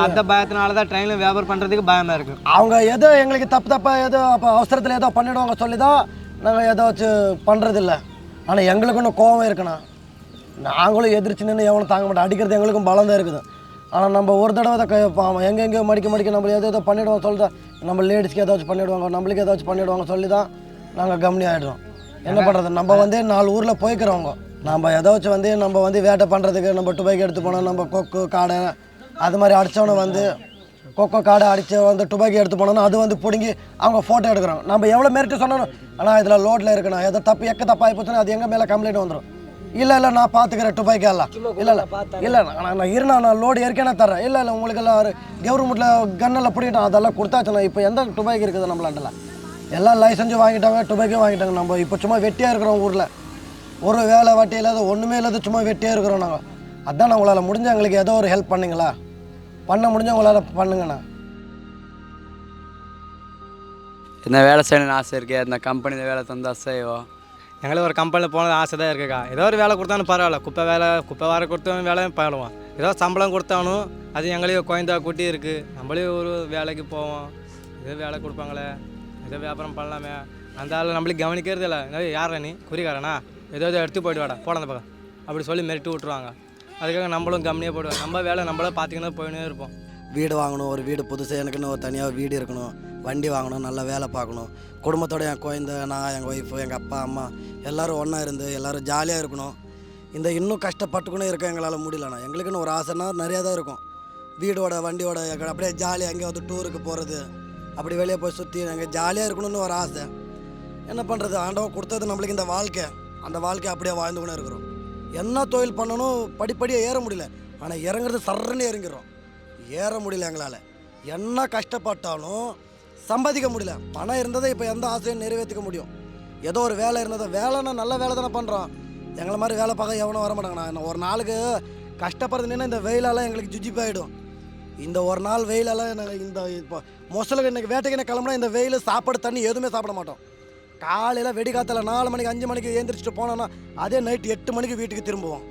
அந்த பயத்தினால தான் ட்ரெயினில் வியாபாரம் பண்ணுறதுக்கு பயமாக இருக்குது. அவங்க ஏதோ எங்களுக்கு தப்பாக ஏதோ அப்போ அவசரத்தில் ஏதோ பண்ணிவிடுவாங்க சொல்லி தான் நாங்கள் ஏதாச்சும் பண்ணுறதில்ல. ஆனால் எங்களுக்கு இன்னும் கோவம் இருக்குண்ணா. நாங்களும் எதிர்த்து நின்று எவனும் தாங்க மாட்டோம். அடிக்கிறது எங்களுக்கும் பலம் தான் இருக்குது. ஆனால் நம்ம ஒரு தடவை தான் எங்கெங்கேயோ மடிக்க நம்ம ஏதோ பண்ணிவிடுவோம் சொல்லிட்டு நம்ம லேடிஸ்க்கு ஏதாச்சும் பண்ணிவிடுவாங்க, நம்மளுக்கு ஏதாச்சும் பண்ணிவிடுவாங்க சொல்லி தான் நாங்கள் கம்னி ஆகிடுறோம். என்ன பண்ணுறது, நம்ம 4 ஊரில் போய்க்கிறவங்க. நம்ம ஏதாச்சும் நம்ம வேட்டை பண்ணுறதுக்கு நம்ம டுபைக்கு எடுத்து போனோம். நம்ம கொக்கு காடை அது மாதிரி அடித்தவனை கொக்கோ காடை அடித்து டுபாக்கி எடுத்து போனோன்னா அது பிடுங்கி அவங்க ஃபோட்டோ எடுக்கிறாங்க. நம்ம எவ்வளோ மேரிட்டு சொன்னாலும் ஆனால் இதில் லோட்டில் இருக்கணும், எதோ தப்பாகி போச்சுன்னா அது எங்கள் மேலே கம்ப்ளைண்ட் வந்துடும். இல்லை நான் பார்த்துக்கிறேன் டுபாக்கி எல்லாம் இல்லை நான் லோடு ஏற்கனவே தரேன். இல்லை உங்களுக்கு எல்லாம் கவர்மெண்ட்டில் கன்னெல்லாம் பிடிக்கிட்டோம், அதெல்லாம் கொடுத்தாச்சுண்ணா. இப்போ எந்த டுபாக்கி இருக்குது நம்மளாண்டலாம்? எல்லாம் லைசன்ஸும் வாங்கிட்டாங்க, டுபாக்கியும் வாங்கிட்டாங்க. நம்ம இப்போ சும்மா வெட்டியாக இருக்கிறோம் ஊரில், ஒரு வேலை வாட்டி இல்லாத ஒன்றுமே இல்லாத சும்மா வெட்டியாக இருக்கிறோம் நாங்கள். அதான் உங்களால் முடிஞ்ச எங்களுக்கு ஏதோ ஒரு ஹெல்ப் பண்ணுங்களா, பண்ண முடிஞ்ச உங்களால் பண்ணுங்கண்ணா. என்ன வேலை செய்யணும்னு ஆசை இருக்குது, அந்த கம்பெனியில் வேலை தந்தால் செய்வோம். எங்களுக்கு ஒரு கம்பெனியில் போனது ஆசை தான் இருக்குக்கா. ஏதோ ஒரு வேலை கொடுத்தாலும் பரவாயில்ல, குப்பை வார கொடுத்தாலும் வேலையும் போயிடுவோம். ஏதோ சம்பளம் கொடுத்தாலும் அது எங்களையும் குழந்தா கூட்டி இருக்குது, நம்மளே ஒரு வேலைக்கு போவோம். ஏதோ வேலை கொடுப்பாங்களே, ஏதோ வியாபாரம் பண்ணலாமே, அந்த ஆள் நம்மளுக்கு கவனிக்கிறது இல்லை. யாரா நீ குறிக்காரனா, ஏதோ எடுத்து போய்ட்டு வாடா போட அந்த பக்கம் அப்படி சொல்லி மிரட்டி விட்ருவாங்க. அதுக்காக நம்மளும் கம்மியாக போய்டுவோம். நம்ம வேலை நம்மளே பார்த்திங்கன்னா போயினே இருப்போம். வீடு வாங்கணும், ஒரு வீடு புதுசாக எனக்குன்னு ஒரு தனியாக வீடு இருக்கணும், வண்டி வாங்கணும், நல்ல வேலை பார்க்கணும், குடும்பத்தோடு என் குழந்தை, நான், எங்கள் ஒய்ஃபு, எங்கள் அப்பா அம்மா எல்லோரும் ஒன்றா இருந்து எல்லோரும் ஜாலியாக இருக்கணும். இன்னும் கஷ்டப்பட்டுக்குன்னு இருக்க எங்களால் முடியலண்ணா. எங்களுக்குன்னு ஒரு ஆசைன்னா நிறையா தான் இருக்கும். வீடோட வண்டியோட அப்படியே ஜாலியாக எங்கேயாவது டூருக்கு போகிறது, அப்படி வெளியே போய் சுற்றி நாங்கள் ஜாலியாக இருக்கணும்னு ஒரு ஆசை. என்ன பண்ணுறது, ஆண்டவன் கொடுத்தது நம்மளுக்கு இந்த வாழ்க்கை, அந்த வாழ்க்கை அப்படியே வாழ்ந்து கொண்டே இருக்கிறோம். என்ன தொழில் பண்ணணும் படிப்படியாக ஏற முடியல, ஆனால் இறங்குறது சர்றன்னு இறங்கிடுறோம். ஏற முடியல எங்களால். என்ன கஷ்டப்பட்டாலும் சம்பாதிக்க முடியல. பணம் இருந்ததை இப்போ எந்த ஆசையும் நிறைவேற்றிக்க முடியும். ஏதோ ஒரு வேலை இருந்ததை, வேலைன்னா நல்ல வேலை தானே பண்ணுறோம். எங்களை மாதிரி வேலை பார்க்க எவனும் வர மாட்டாங்கண்ணா. ஒரு நாளுக்கு கஷ்டப்படுறதுன்னா இந்த வெயிலெல்லாம் எங்களுக்கு ஜுஜி போயிடும். இந்த ஒரு நாள் வெயிலெல்லாம் இந்த இப்போ மொசலுக்கு இன்றைக்கி வேட்டைக்கு கிளம்புனா இந்த வெயில் சாப்பாடு தண்ணி எதுவுமே சாப்பிட மாட்டோம். காலையில் வெடிகாத்தில் 4 மணிக்கு 5 மணிக்கு ஏந்திரிச்சிட்டு போனோன்னா அதே நைட் 8 மணிக்கு வீட்டுக்கு திரும்புவோம்.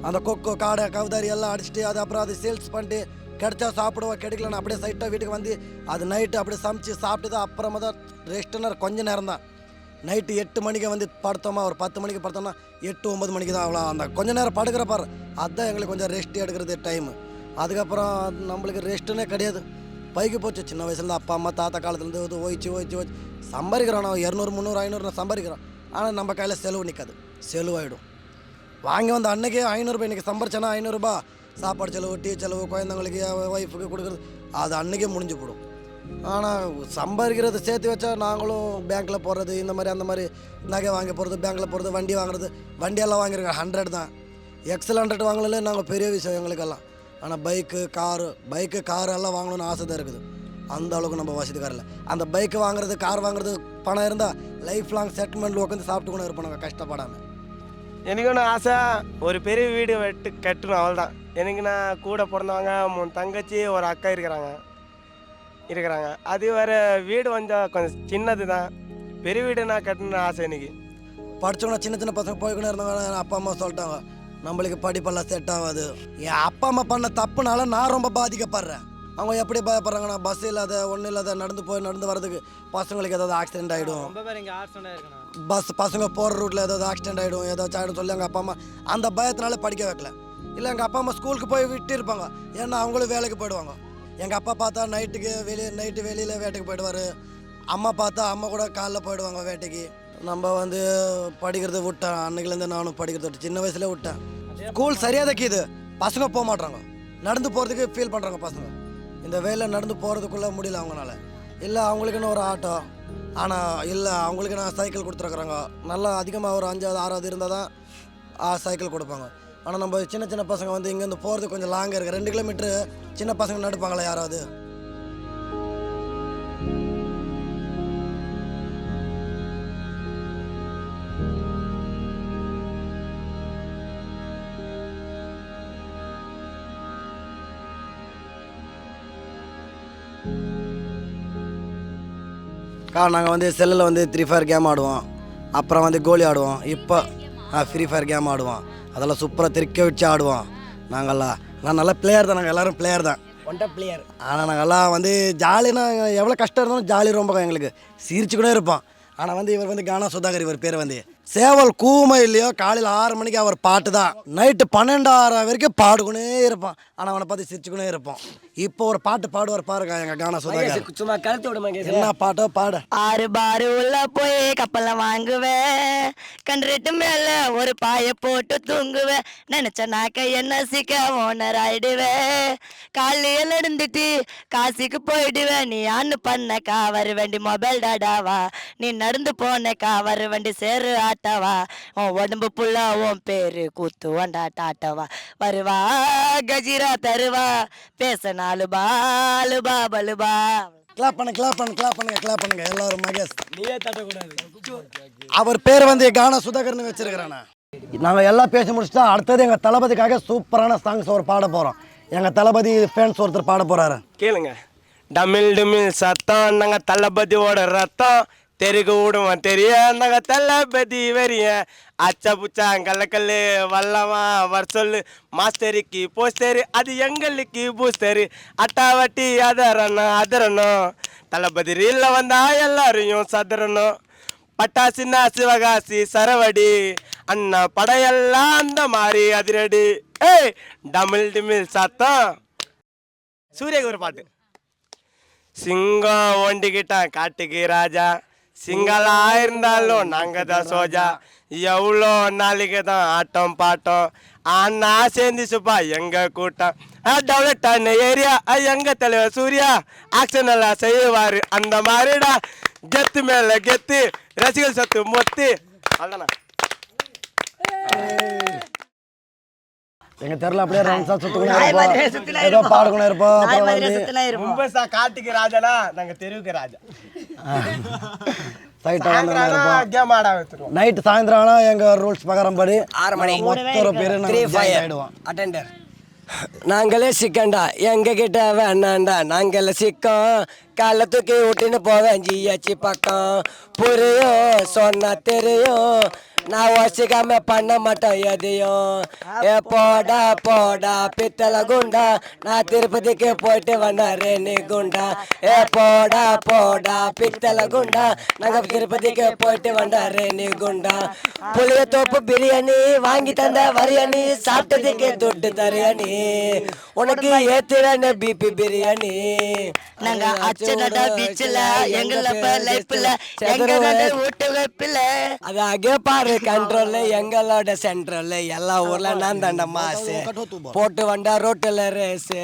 அந்த கொக்கோ காடை கவுதாரி எல்லாம் அடிச்சுட்டு அது அப்புறம் அது சேல்ஸ் பண்ணிட்டு கிடைச்சா சாப்பிடுவோம், கிடைக்கலன்னா அப்படியே சைட்டாக வீட்டுக்கு வந்து அது நைட்டு அப்படியே சமைச்சு சாப்பிட்டு தான் அப்புறமா தான் ரெஸ்ட்டுன்னா கொஞ்சம் நேரம் தான். நைட்டு 8 மணிக்கு வந்து படுத்தோமா, ஒரு 10 மணிக்கு படுத்தோம்னா 8-9 மணிக்கு தான். அவ்வளோ அந்த கொஞ்சம் நேரம் படுக்கிற பாரு, அதுதான் எங்களுக்கு கொஞ்சம் ரெஸ்ட் எடுக்கிறது டைமு. அதுக்கப்புறம் நம்மளுக்கு ரெஸ்ட்டுன்னே கிடையாது. பைக்கு போச்சு சின்ன வயசுலேருந்து அப்பா அம்மா தாத்தா காலத்துலேருந்து ஓய்ச்சி சம்பாதிக்கிறோம். நான் 200 300 500 நான் சம்பாதிக்கிறோம். ஆனால் நம்ம கையில் செலவு நிற்காது, செலவாயிடும். வாங்கி வந்த அன்றைக்கே 500 ரூபாய், இன்றைக்கி சம்பாரிச்சேன்னா 500 ரூபாய் சாப்பாடு செலவு, டீ செலவு, குழந்தைங்களுக்கு ஒய்ஃபுக்கு கொடுக்குறது, அது அன்றைக்கே முடிஞ்சு போடும். ஆனால் சம்பாதிக்கிறது சேர்த்து வச்சா நாங்களும் பேங்க்கில் போடுறது, இந்த மாதிரி அந்த மாதிரி நகை வாங்கி போகிறது, பேங்க்கில் போகிறது, வண்டி வாங்குறது. வண்டியெல்லாம் வாங்கியிருக்கோம் 100 தான். எக்ஸல் 100 வாங்கல நாங்கள் பெரிய விஷயம் எங்களுக்கெல்லாம். ஆனால் பைக்கு காரு எல்லாம் வாங்கணும்னு ஆசை தான் இருக்குது. அந்த அளவுக்கு நம்ம வசதிக்கார இல்லை. அந்த பைக்கு வாங்குறது கார் வாங்குறது பணம் இருந்தால் லைஃப் லாங் செட்டில்மெண்ட்டில் உட்காந்து சாப்பிட்டு கூட இருப்போம் நாங்கள் கஷ்டப்படாமல். எனக்கு ஒன்று ஆசை, ஒரு பெரிய வீடு கட்டணும், அவள் தான். எனக்கு நான் கூட பிறந்தவங்க 3 தங்கச்சி, ஒரு அக்கா இருக்கிறாங்க. அது வேறு வீடு கொஞ்சம் சின்னது தான். பெரிய வீடு நான் கட்டணும்னு ஆசை எனக்கு. படித்தவங்க சின்ன பசங்க போய்க்கணும் இருந்தாங்க. அப்பா அம்மா சொல்லிட்டாங்க நம்மளுக்கு படிப்பெல்லாம் செட் ஆகாது. என் அப்பா அம்மா பண்ண தப்புனால நான் ரொம்ப பாதிக்கப்படுறேன். அவங்க எப்படி பயப்படுறாங்கன்னா, பஸ் இல்லாத ஒன்றும் இல்லாத நடந்து வரதுக்கு பசங்களுக்கு ஏதாவது ஆக்சிடென்ட் ஆகிடும். பசங்க போகிற ரூட்டில் ஏதாவது ஆக்சிடென்ட் ஆகிடும், ஏதாச்சும் ஆகிடும் சொல்லி எங்கள் அப்பா அம்மா அந்த பயத்தினால படிக்க வைக்கல. இல்லை எங்கள் அப்பா அம்மா ஸ்கூலுக்கு போய் விட்டு இருப்பாங்க, ஏன்னா அவங்களும் வேலைக்கு போயிடுவாங்க. எங்கள் அப்பா பார்த்தா நைட்டு வெளியில் வேட்டைக்கு போயிடுவார். அம்மா பார்த்தா அம்மா கூட காலைல போயிடுவாங்க வேட்டைக்கு. நம்ம வந்து படிக்கிறது விட்டேன். அன்னைக்குலேருந்து நானும் படிக்கிறது விட்டேன், சின்ன வயசுலேயே விட்டேன். ஸ்கூல் சரியாக தைக்கிது, பசங்க போக மாட்டாங்க, நடந்து போகிறதுக்கு ஃபீல் பண்ணுறாங்க பசங்க. இந்த வேலை நடந்து போகிறதுக்குள்ளே முடியல அவங்களால. இல்லை அவங்களுக்குன்னு ஒரு ஆட்டோ, ஆனால் இல்லை அவங்களுக்கு நான் சைக்கிள் கொடுத்துருக்குறாங்க. நல்லா அதிகமாக ஒரு 5வது 6வது இருந்தால் தான் சைக்கிள் கொடுப்பாங்க. ஆனால் நம்ம சின்ன பசங்க வந்து இங்கேருந்து போகிறது கொஞ்சம் லாங்காக இருக்குது. 2 கிலோமீட்ரு சின்ன பசங்க நடப்பாங்களா யாராவது? நாங்கள் வந்து செல்லில் வந்து ஃப்ரீ ஃபயர் கேம் ஆடுவோம், அப்புறம் வந்து கோலி ஆடுவோம். இப்போ ஃப்ரீ ஃபயர் கேம் ஆடுவோம். அதெல்லாம் சூப்பராக திருக்க வச்சு ஆடுவோம். நான் நல்ல பிளேயர் தான், நாங்கள் எல்லோரும் பிளேயர் தான், பிளேயர். ஆனால் நாங்கள்லாம் வந்து ஜாலினா எவ்வளோ கஷ்டம் இருந்தாலும் ஜாலி ரொம்ப எங்களுக்கு சிரிச்சுக்கிட்டே இருப்போம். ஆனால் வந்து இவர் வந்து கானா சுதாகர், இவர் பேர் வந்து சேவல் கூமை இல்லையோ காலையில் 6 மணிக்கு அவர் பாட்டு தான், நைட்டு 12:30 வரைக்கும் பாடுக்குனே இருப்பான். ஆனால் அவனை பார்த்து சிரிச்சுக்கினே இருப்போம். இப்போ ஒரு பாட்டு பாடுவார் பாருங்க எங்கள் கானா சுதாகர். சும்மா கழுத்து விட மாட்டேன். என்ன பாட்டோ பாடு. 6 பாரு உள்ள போய் கப்பலை வாங்குவேன், கண்டுட்டு மேல ஒரு பாய போட்டு தூங்குவேன், நினைச்ச நாக்க என்ன சீக்க ஓனர் ஆயிடுவேன், காலையில் எழுந்துட்டு காசிக்கு போயிடுவேன், நீ ஆன்னு பண்ணக்கா வரு வண்டி மொபைல் டாடாவா, நீ நடந்து போனக்கா வரு வண்டி சேரு ஆட்டவா, உன் உடம்பு புள்ள உன் பேரு கூத்து வண்டா டாட்டவா, வருவா கஜிரா தருவா பேச நாலு பாலுபா பலுபா. கிளாப் பண்ணுங்க எல்லாரும். மகேஷ் நீயே தட்டக்கூடாது. அவர் பேர் வந்து கானா சுதாகர்னு வச்சிருக்கிறானா. நாங்கள் எல்லாம் பேசி முடிச்சுட்டா அடுத்தது எங்கள் தளபதிக்காக சூப்பரான சாங்ஸ் ஒரு பாட போகிறோம். எங்கள் தளபதி ஃபேன்ஸ் ஒருத்தர் பாட போகிறாரு, கேளுங்க. டமில் டுமில் சத்தம், நாங்கள் தளபதியோட ரத்தம், தெருக்கு விடுவோம் தெரிய, நாங்கள் தளபதி வெறிய, அச்சா புச்சா கல்லக்கல்லு வல்லமா வர சொல்லு, மாஸ்டருக்கு போஸ்டரு அது எங்களுக்கு பூஸ்டரு, அட்டாவட்டி அதரணும், தளபதி ரீல்ல வந்தா எல்லாரையும் சதறணும், பட்டாசுன்னா சிவகாசி சரவடி, அண்ணா படையெல்லாம் அந்த மாதிரி அதிரடி, ஏய் டமில் டிமில் சத்தம். சூரியக்கு ஒரு பாட்டு. சிங்கம் ஒண்டிக்கிட்டான் காட்டுக்கு ராஜா, சிங்களா இருந்தாலும் நாங்கள் தான் சோஜா, எவ்வளோ நாளைக்கு தான் ஆட்டம் பாட்டம், அண்ணா சேர்ந்துச்சுப்பா எங்க கூட்டம் டெவலப்டான ஏரியா எங்க தலைவர் சூர்யா ஆக்ஷன் எல்லாம் செய்வாரு அந்த மாதிரிடா கெத்து மேல கெத்து ரசிகர் சத்து மொத்து அவ்வளோண்ணா. எங்க தெருல அப்படியே ரன்ஸா சுத்துக்கணும் இருப்போம், ஏதோ பாடுக்கணும் இருப்போம். அப்புறம் வந்து ரொம்ப காட்டுக்கு ராஜனா நாங்க தெருவுக்கு ராஜா. கேம் ஆட வச்சிருவோம். நைட்டு சாயந்தரம் ஆனால் எங்கள் ரூல்ஸ் பிரகாரம் படி 6 மணி மொத்த பேர் ஆயிடுவோம். அட்டெண்டர் நாங்களே சிக்கண்டா எங்க கிட்ட வேணாண்டா நாங்களே சிக்கோம் காலை தூக்கி விட்டுன்னு போவேன் ஜியாச்சி பக்கம் புரியும் சொன்னா தெரியும் நான் வசிக்காம பண்ண மாட்டேன் எதையும் போடா போடா பித்தளை குண்டா நான் திருப்பதிக்கு போயிட்டு வந்தாரு நீ குண்டா போடா போடா பித்தளை குண்டா நாங்க திருப்பதிக்கு போயிட்டு வந்தாரு நீ குண்டா புளிய தோப்பு பிரியாணி வாங்கி தந்த வரியாணி சாப்பிட்டதுக்கு துட்டு தரியாணி உனக்கு ஏத்துறான பிபி பிரியாணி நாங்க அச்சனடா பீச்ல எங்கள லைஃப்ல எங்களோட வீட்டு வைப்பில அதாக பாரு கண்ட்ரோல் எங்களோட சென்ட்ரல் எல்லா ஊர்ல நான் தாண்ட மாசு போட்டு வந்தா ரோட்டுல ரேஸு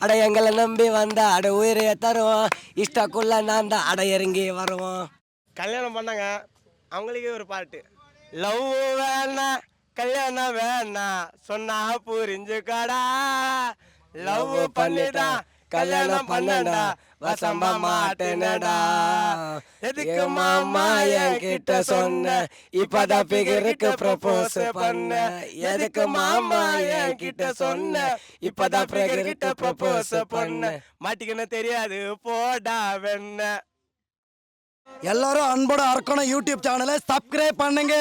அட எங்களை நம்பி வந்தா அட உயிரைய தருவோம் இஷ்டக்குள்ள நான் தான் அட இறங்கி வருவோம். கல்யாணம் பண்ணாங்க அவங்களுக்கே ஒரு பாட்டு லவ் வேணா கல்யாணம் வேணா சொன்னா புரிஞ்சுக்கடா லவ் பண்ணிட்டா கல்யாணம் பண்ணடா வசம்ப மாட்டேனடா எதுக்கு மாமா என்கிட்ட சொன்ன இப்பதான் பிகருக்கு ப்ரப்போஸ் பண்ண எதுக்கு மாமா என்கிட்ட சொன்ன இப்பதான் பிகர்கிட்ட ப்ரப்போஸ் பண்ண மாட்டிக்கணும் தெரியாது போடா வெண்ண. எல்லாரும் அன்போட அரக்கணும் யூடியூப் சேனலை சப்ஸ்கிரைப் பண்ணுங்க.